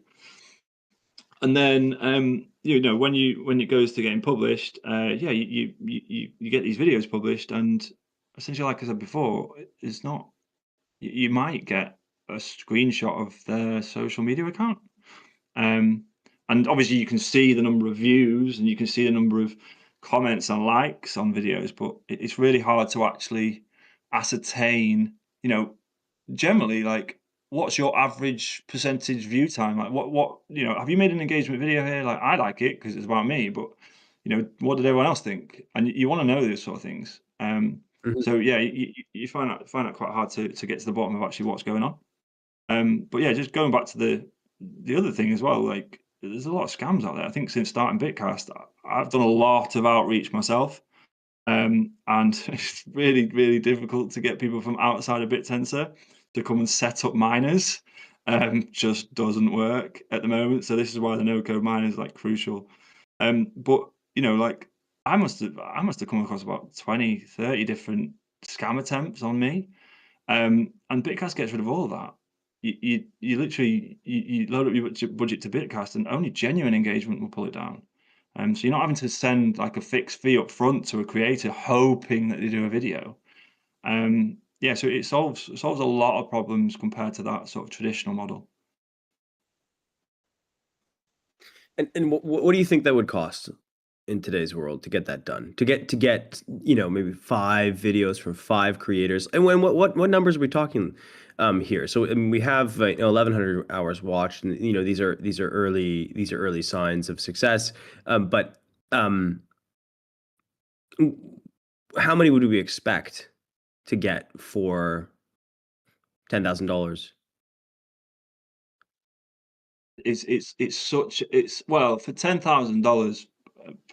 And then when it goes to getting published, you get these videos published, and essentially, like I said before, it's not. You might get a screenshot of their social media account, um, and obviously you can see the number of views and you can see the number of comments and likes on videos, but it's really hard to actually ascertain, generally, like, what's your average percentage view time? Like, have you made an engagement video here? Like, I like it because it's about me, but what did everyone else think? And you want to know those sort of things. Mhm. So yeah, you find out quite hard to get to the bottom of actually what's going on. But yeah, just going back to the other thing as well, like, there's a lot of scams out there. I think since starting Bitcast, I've done a lot of outreach myself. And it's really, really difficult to get people from outside of BitTensor to come and set up miners. Just doesn't work at the moment. So this is why the no-code miner is like crucial. But like, I must have come across about 20, 30 different scam attempts on me. And Bitcast gets rid of all of that. You literally you load up your budget to Bitcast, and only genuine engagement will pull it down. So you're not having to send like a fixed fee up front to a creator hoping that they do a video. Yeah, so it solves a lot of problems compared to that sort of traditional model. And what do you think that would cost in today's world to get that done? To get maybe 5 videos from 5 creators, and what numbers are we talking here? So I mean, we have 1,100 hours watched, and these are early signs of success. But how many would we expect to get for $10,000? It's well, for $10,000,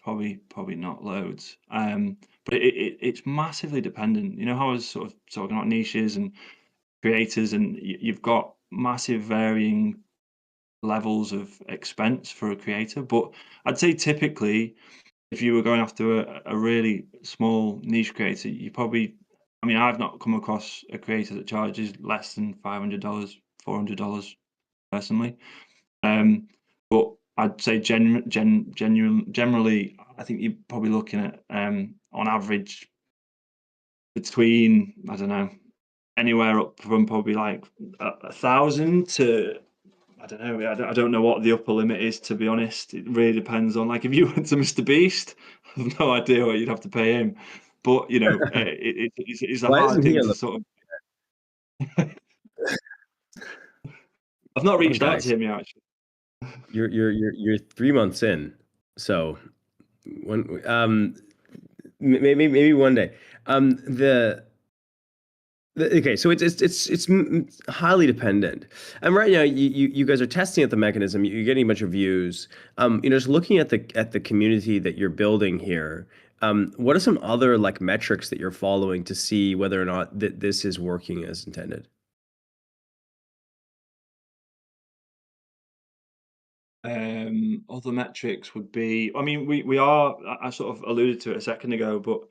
probably not loads. But it's massively dependent. You know how I was sort of talking about niches and creators, and you've got massive varying levels of expense for a creator. But I'd say typically, if you were going after a really small niche creator, you probably, I mean, I've not come across a creator that charges less than $500, $400 personally. Um, but I'd say generally, I think you're probably looking at, on average, between, I don't know, anywhere up from probably like 1,000 to, I don't know. I don't know what the upper limit is, to be honest. It really depends on, like, if you went to Mr. Beast, I have no idea what you'd have to pay him. But it's a Why hard isn't he thing on to the sort of. I've not well, reached out to guys? him yet, actually. You're 3 months in, so maybe one day. The Okay, so it's highly dependent, and right now you guys are testing out the mechanism. You're getting a bunch of views. Just looking at the community that you're building here. What are some other like metrics that you're following to see whether or not that this is working as intended? Other metrics would be, I mean, we are, I sort of alluded to it a second ago, but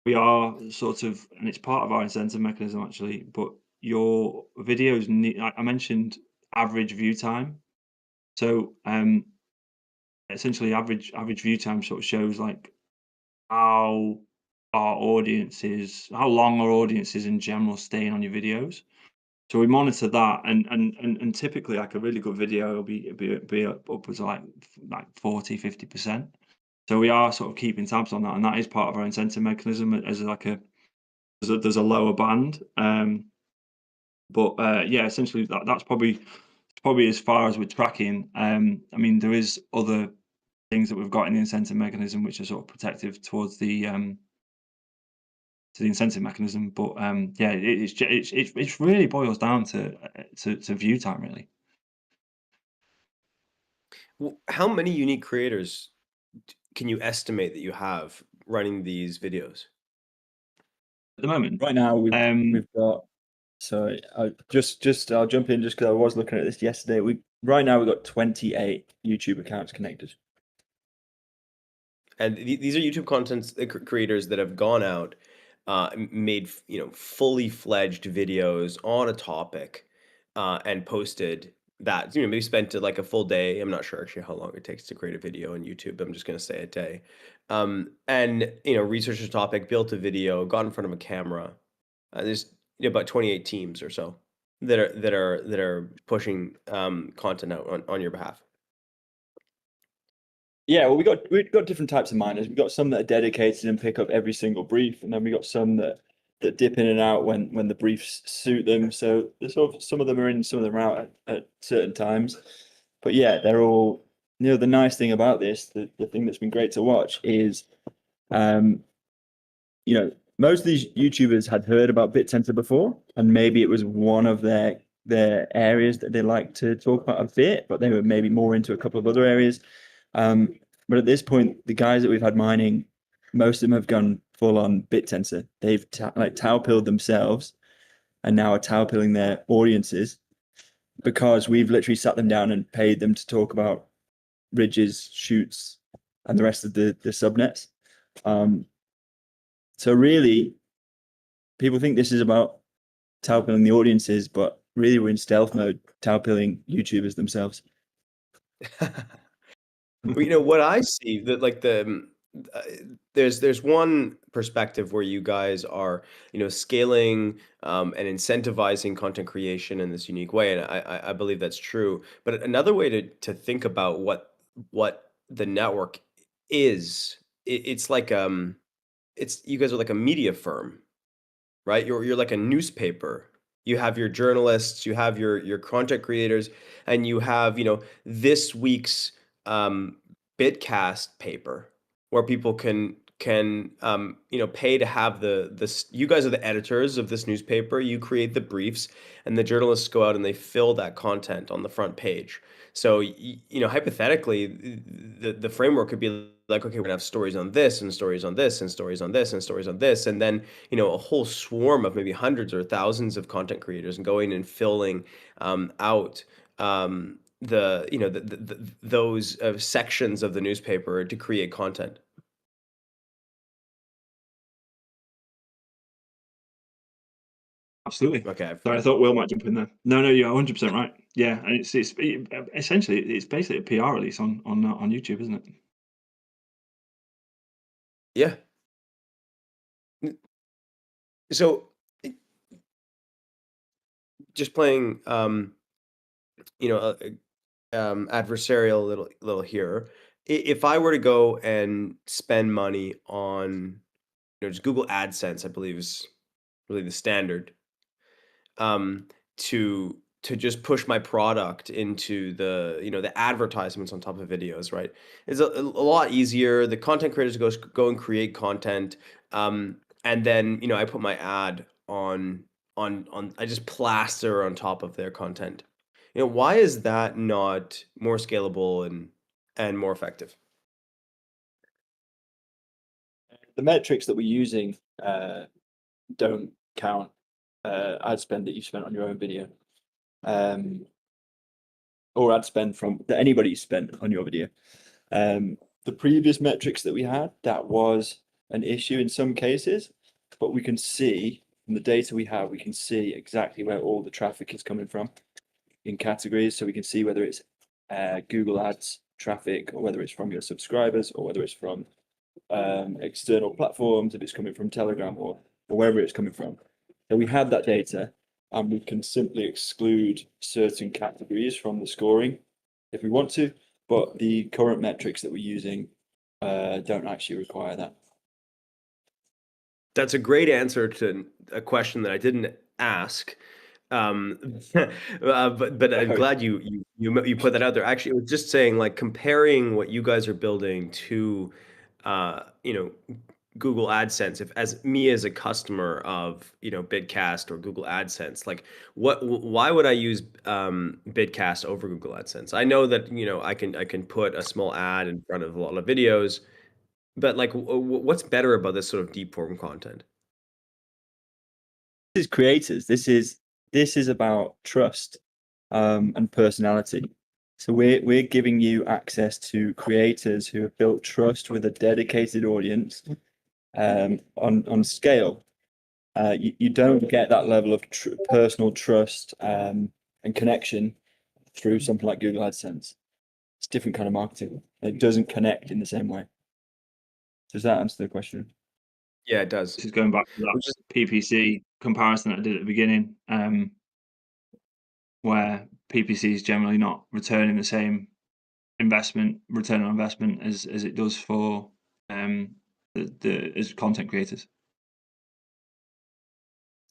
we are sort of, and it's part of our incentive mechanism actually, but your videos need, I mentioned average view time. So essentially average view time sort of shows like how how long our audiences in general staying on your videos. So we monitor that, and typically, like, a really good video will be upwards of like 40-50%. So we are sort of keeping tabs on that, and that is part of our incentive mechanism as like there's a lower band. But yeah, essentially that's probably as far as we're tracking. I mean, there is other things that we've got in the incentive mechanism which are sort of protective towards the to the incentive mechanism. But yeah, it's really boils down to view time, really. How many unique creators can you estimate that you have running these videos? At the moment, Right now um, we've got. So I'll jump in just because I was looking at this yesterday. Right now we've got 28 YouTube accounts connected. And these are YouTube content creators that have gone out, made fully fledged videos on a topic, and posted that, maybe spent like a full day. I'm not sure actually how long it takes to create a video on YouTube. I'm just going to say a day. And, researched a topic, built a video, got in front of a camera. There's about 28 teams or so that are pushing content out on your behalf. Yeah, well, we've got different types of miners. We've got some that are dedicated and pick up every single brief, and then we got some that dip in and out when the briefs suit them. So there's sort of some of them are in, some of them are out at certain times. But yeah, they're all. The nice thing about this, the thing that's been great to watch is, most of these YouTubers had heard about BitTensor before, and maybe it was one of their areas that they like to talk about a bit, but they were maybe more into a couple of other areas. But at this point, the guys that we've had mining, most of them have gone full on BitTensor. They've tau-pilled themselves and now are tau-pilling their audiences because we've literally sat them down and paid them to talk about ridges, shoots, and the rest of the subnets. So really, people think this is about tau-pilling the audiences, but really we're in stealth mode, tau-pilling YouTubers themselves. Well, what I see that there's one perspective where you guys are scaling and incentivizing content creation in this unique way, and I believe that's true. But another way to think about what the network is, it's like it's you guys are like a media firm, right? You're like a newspaper. You have your journalists, you have your content creators, and you have, this week's Bitcast paper where people can pay to have this. You guys are the editors of this newspaper. You create the briefs, and the journalists go out and they fill that content on the front page. So hypothetically, the framework could be like, okay, we're gonna have stories on this and stories on this and stories on this and stories on this, and then a whole swarm of maybe hundreds or thousands of content creators and going and filling out those sections of the newspaper to create content. Absolutely. Okay. Sorry, I thought Will might jump in there. No, you're 100% right. Yeah, and it's essentially it's basically a PR release on YouTube, isn't it? Yeah. So just playing adversarial little here. If I were to go and spend money on just Google AdSense, I believe is really the standard, to just push my product into the advertisements on top of videos, right? It's a lot easier. The content creators go and create content, and then I put my ad on I just plaster on top of their content. Why is that not more scalable and more effective? The metrics that we're using don't count ad spend that you spent on your own video, or ad spend that anybody spent on your video. The previous metrics that we had, that was an issue in some cases, but we can see from the data we have, we can see exactly where all the traffic is coming from in categories. So we can see whether it's Google Ads traffic, or whether it's from your subscribers, or whether it's from external platforms, if it's coming from Telegram or wherever it's coming from. So we have that data, and we can simply exclude certain categories from the scoring if we want to, but the current metrics that we're using don't actually require that. That's a great answer to a question that I didn't ask. But I'm glad you put that out there. Actually, it was just saying, like, comparing what you guys are building to Google AdSense. If as me as a customer of Bidcast or Google AdSense, like why would I use Bidcast over Google AdSense? I know that I can put a small ad in front of a lot of videos, but like what's better about this sort of deep form content? This is creators. This is about trust and personality. So we're giving you access to creators who have built trust with a dedicated audience on scale. You don't get that level of personal trust and connection through something like Google AdSense. It's different kind of marketing. It doesn't connect in the same way. Does that answer the question? Yeah, it does. This is going back to that Which is PPC comparison that I did at the beginning, where PPC is generally not returning the same return on investment as it does for as content creators.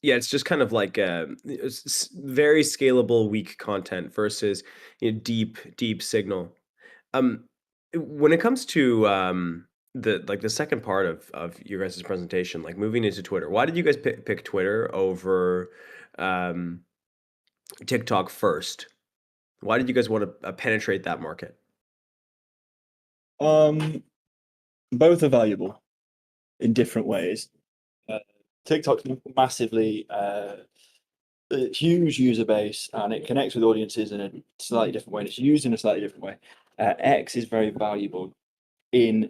Yeah, it's just kind of like very scalable, weak content versus deep signal. Um, when it comes to the second part of your guys' presentation, like moving into Twitter, why did you guys pick Twitter over um, TikTok first? Why did you guys want to penetrate that market? Both are valuable in different ways. TikTok's massively a huge user base, and it connects with audiences in a slightly different way. And it's used in a slightly different way. X is very valuable in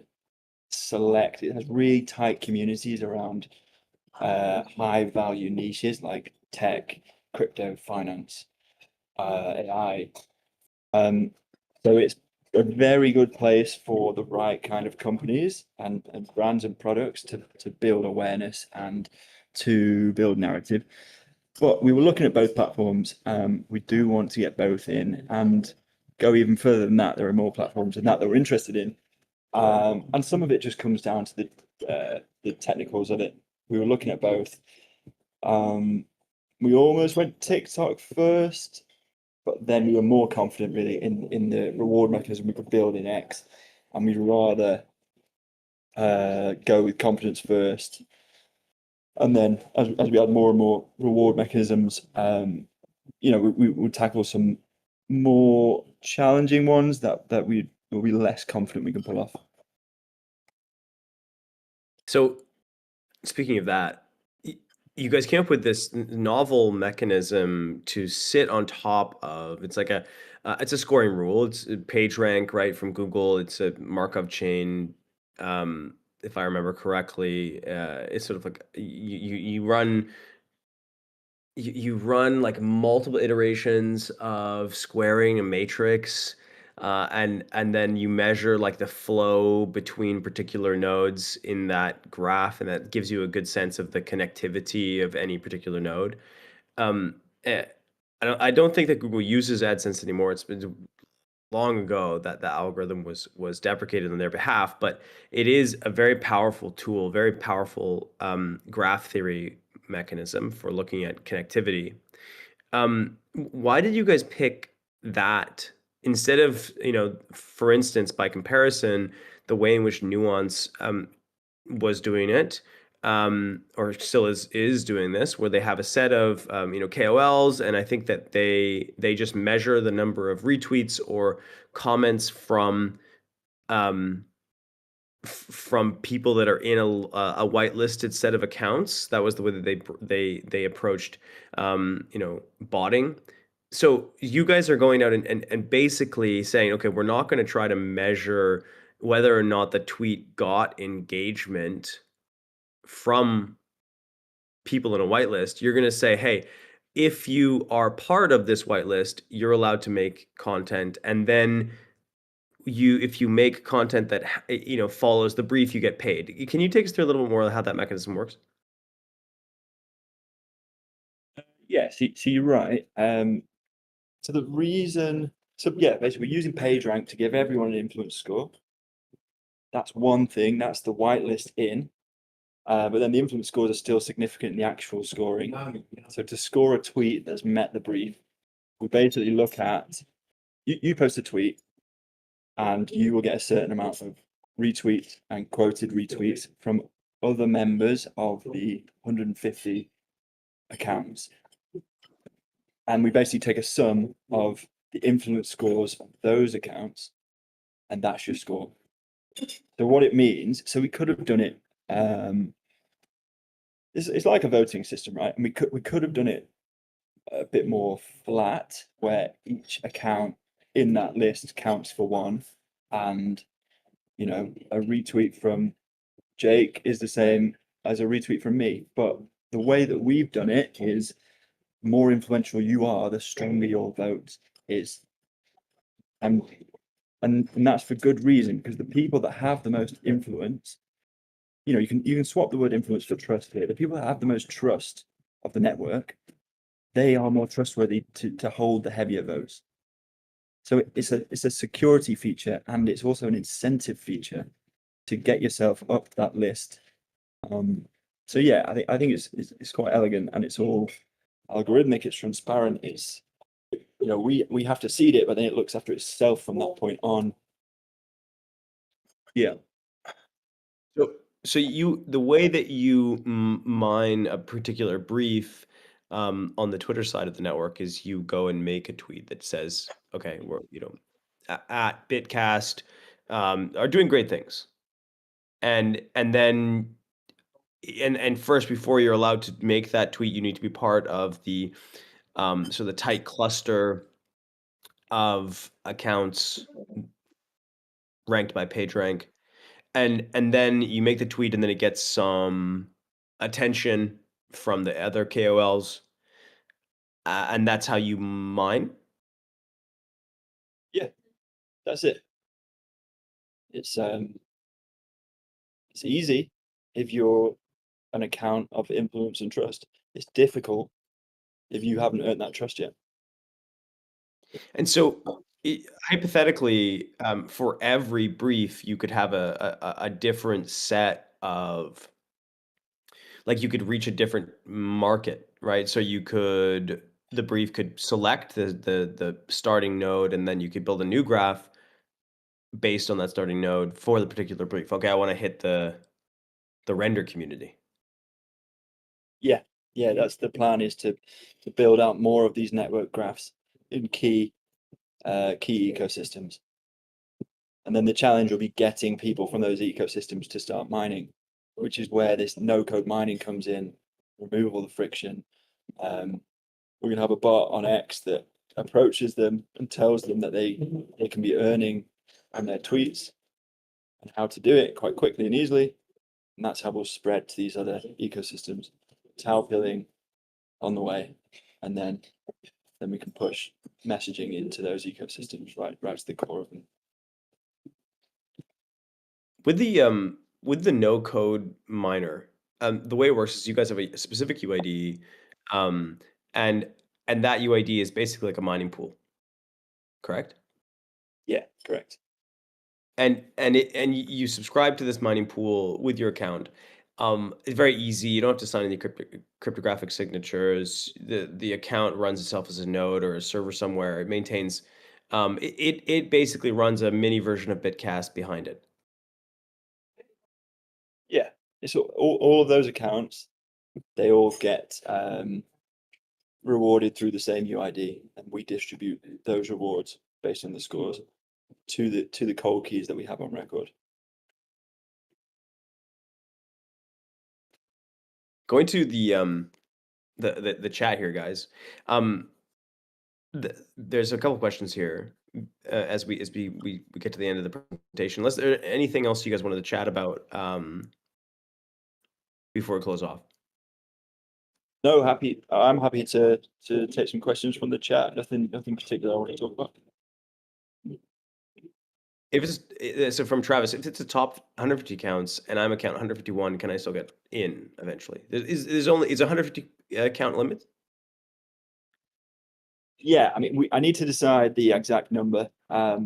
select. It has really tight communities around high value niches like tech, crypto, finance, AI. So it's a very good place for the right kind of companies and brands and products to build awareness and to build narrative. But we were looking at both platforms. We do want to get both in and go even further than that. There are more platforms than that we're interested in. And some of it just comes down to the technicals of it. We were looking at both. We almost went TikTok first, but then we were more confident really in the reward mechanism we could build in X, and we'd rather go with confidence first. And then as we add more and more reward mechanisms, we would tackle some more challenging ones that we will be less confident we can pull off. So, speaking of that, you guys came up with this novel mechanism to sit on top of. It's like it's a scoring rule. It's a page rank, right, from Google. It's a Markov chain. If I remember correctly, it's sort of like you run you run like multiple iterations of squaring a matrix, and then you measure like the flow between particular nodes in that graph, and that gives you a good sense of the connectivity of any particular node. Um, eh, I don't think that Google uses AdSense anymore. It's been long ago that the algorithm was deprecated on their behalf, but it is a very powerful tool, very powerful graph theory mechanism for looking at connectivity. Why did you guys pick that instead of, for instance, by comparison, the way in which Nuance was doing it, or still is doing this, where they have a set of KOLs, and I think that they just measure the number of retweets or comments from people that are in a whitelisted set of accounts. That was the way that they approached botting. So you guys are going out and basically saying, okay, we're not going to try to measure whether or not the tweet got engagement from people in a whitelist. You're going to say, hey, if you are part of this whitelist, you're allowed to make content, and then if you make content that follows the brief, you get paid. Can you take us through a little bit more of how that mechanism works? Yeah, so you're right. So the reason, basically we're using PageRank to give everyone an influence score. That's one thing. That's the whitelist in. But then the influence scores are still significant in the actual scoring. So to score a tweet that's met the brief, we basically look at you post a tweet, and you will get a certain amount of retweets and quoted retweets from other members of the 150 accounts. And we basically take a sum of the influence scores of those accounts, and that's your score. So what it means, so we could have done it, it's like a voting system, right? And we could have done it a bit more flat, where each account in that list counts for one, and a retweet from Jake is the same as a retweet from me. But the way that we've done it is, more influential you are, the stronger your vote is. And that's for good reason, because the people that have the most influence, you can swap the word influence for trust here. The people that have the most trust of the network, they are more trustworthy to hold the heavier votes. So it's a security feature, and it's also an incentive feature to get yourself up that list. So yeah, I think it's quite elegant, and it's all algorithmic. It's transparent. It's we have to seed it, but then it looks after itself from that point on. Yeah. So the way that you mine a particular brief on the Twitter side of the network is you go and make a tweet that says, okay, we're at Bitcast are doing great things, and then first, before you're allowed to make that tweet, you need to be part of the so the tight cluster of accounts ranked by PageRank. And then you make the tweet, and then it gets some attention from the other KOLs, and that's how you mine. Yeah, that's it. It's easy if you're an account of influence and trust. It's difficult if you haven't earned that trust yet. And so, hypothetically, for every brief, you could have a different set of, like, you could reach a different market, right? So the brief could select the starting node, and then you could build a new graph based on that starting node for the particular brief. Okay, I want to hit the render community. Yeah, that's the plan, is to build out more of these network graphs in key ecosystems. And then the challenge will be getting people from those ecosystems to start mining, which is where this no-code mining comes in, remove all the friction. We're going to have a bot on X that approaches them and tells them that they can be earning on their tweets and how to do it quite quickly and easily. And that's how we'll spread to these other ecosystems. Tau pilling on the way, and then we can push messaging into those ecosystems right to the core of them. With the no code miner, the way it works is you guys have a specific UID, and that UID is basically like a mining pool, correct? Yeah, correct. And you subscribe to this mining pool with your account. It's very easy. You don't have to sign any cryptographic signatures. The account runs itself as a node or a server somewhere. It maintains. It basically runs a mini version of Bitcast behind it. Yeah, it's all of those accounts. They all get rewarded through the same UID, and we distribute those rewards based on the scores to the cold keys that we have on record. Going to the chat here, guys. There's a couple questions here as we get to the end of the presentation. Unless there anything else you guys wanted to chat about before we close off. No, I'm happy to take some questions from the chat. Nothing particular I want to talk about. If it's so from Travis, if it's a top 150 counts and I'm account 151, can I still get in eventually? Is 150 count limit? Yeah, I mean, I need to decide the exact number. I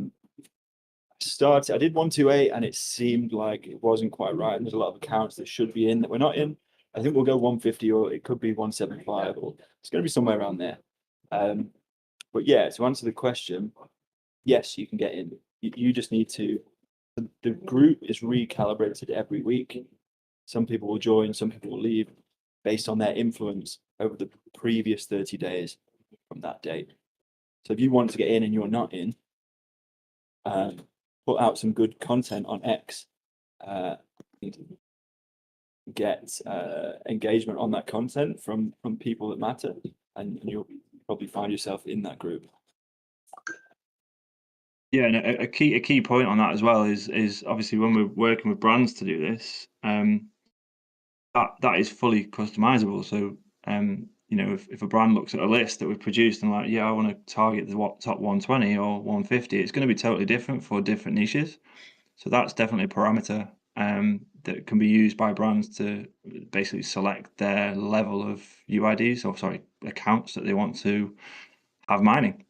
did 128, and it seemed like it wasn't quite right. And there's a lot of accounts that should be in that we're not in. I think we'll go 150, or it could be 175, or it's going to be somewhere around there. But yeah, to answer the question, yes, you can get in. You just need to. The group is recalibrated every week. Some people will join, some people will leave, based on their influence over the previous 30 days from that date. So if you want to get in and you're not in, put out some good content on X, get engagement on that content from people that matter, and you'll probably find yourself in that group. Yeah, and a key point on that as well is obviously when we're working with brands to do this, that is fully customizable. So you know, if a brand looks at a list that we've produced and like, yeah, I want to target the top 120 or 150, it's going to be totally different for different niches. So that's definitely a parameter that can be used by brands to basically select their level of UIDs, or sorry, accounts that they want to have mining.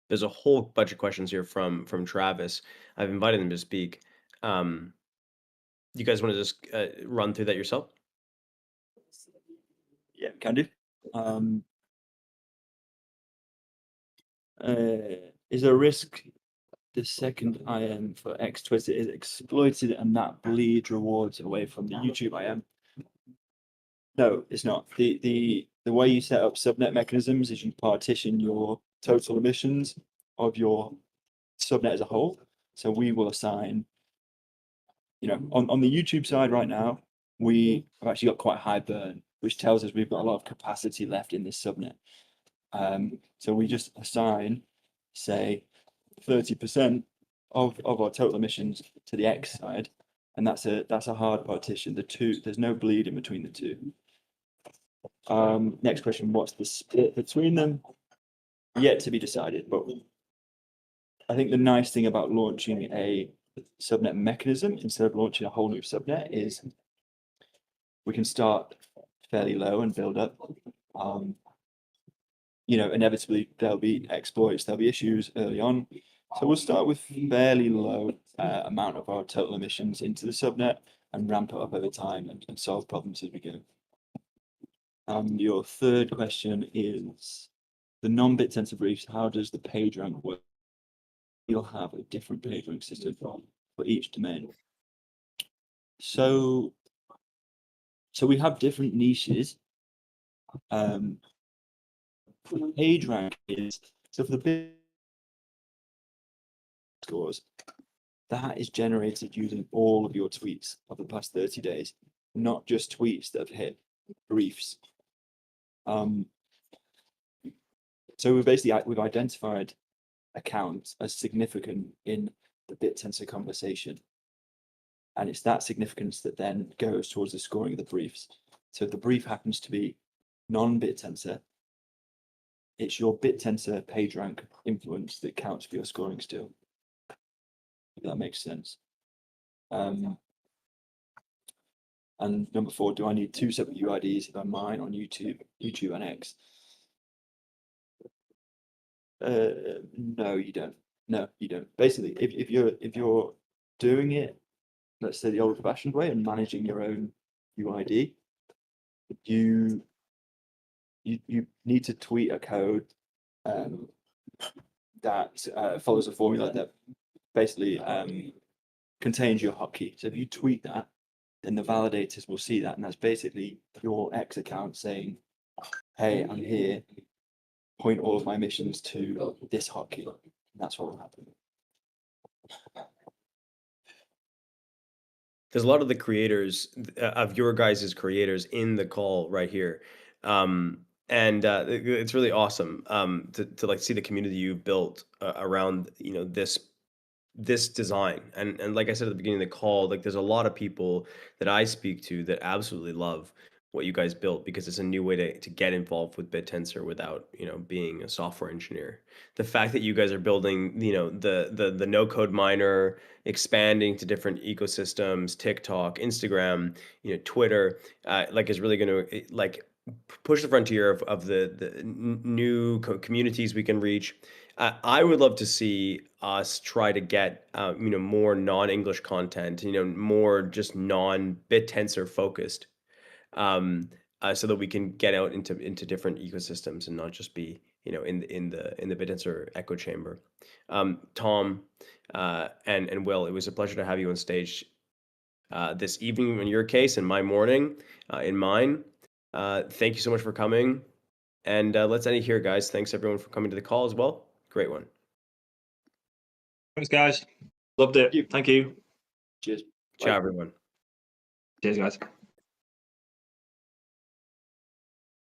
There's a whole bunch of questions here from Travis. I've invited him to speak. You guys want to just run through that yourself? Yeah, can do. Is there a risk the second IM for X Twitter is exploited and that bleeds rewards away from the YouTube IM? No, it's not. The way you set up subnet mechanisms is you partition your total emissions of your subnet as a whole. So we will assign, you know, on the YouTube side right now, we have actually got quite high burn, which tells us we've got a lot of capacity left in this subnet. So we just assign, say, 30% of our total emissions to the X side, and that's a hard partition. There's no bleed in between the two. Next question: what's the split between them? Yet to be decided, but I think the nice thing about launching a subnet mechanism instead of launching a whole new subnet is we can start fairly low and build up. You know, inevitably there'll be exploits, there'll be issues early on. So we'll start with fairly low amount of our total emissions into the subnet and ramp it up over time and solve problems as we go. Your third question is the non-bit tensor briefs. How does the PageRank work? You'll have a different PageRank system for each domain. So we have different niches. PageRank is so for the big scores, that is generated using all of your tweets of the past 30 days, not just tweets that have hit briefs. So we've identified accounts as significant in the BitTensor conversation. And it's that significance that then goes towards the scoring of the briefs. So if the brief happens to be non-BitTensor, it's your BitTensor PageRank influence that counts for your scoring still. If that makes sense. And number 4, do I need 2 separate UIDs if I'm mine on YouTube and X? No, you don't. No, you don't. Basically, if you're doing it, let's say the old-fashioned way and managing your own UID, you need to tweet a code that follows a formula that basically contains your hotkey. So if you tweet that, then the validators will see that, and that's basically your X account saying, "Hey, I'm here. Point all of my missions to this hotkey." And that's what will happen. There's a lot of the creators of your guys' creators in the call right here. And it's really awesome to like see the community you built around, you know, this design. And like I said at the beginning of the call, like there's a lot of people that I speak to that absolutely love what you guys built because it's a new way to get involved with BitTensor without, you know, being a software engineer. The fact that you guys are building, you know, the no code miner, expanding to different ecosystems, TikTok, Instagram, you know, Twitter, like is really going to like push the frontier of the new communities we can reach. I would love to see us try to get you know, more non-English content, you know, more just non-BitTensor focused, so that we can get out into different ecosystems and not just be, you know, in the BitTensor echo chamber. Tom and Will, it was a pleasure to have you on stage this evening in your case, and my morning in mine. Thank you so much for coming, and let's end it here, guys. Thanks everyone for coming to the call as well. Great one. Thanks, guys. Loved it. Thank you. Cheers. Ciao, Bye. everyone. Cheers, guys.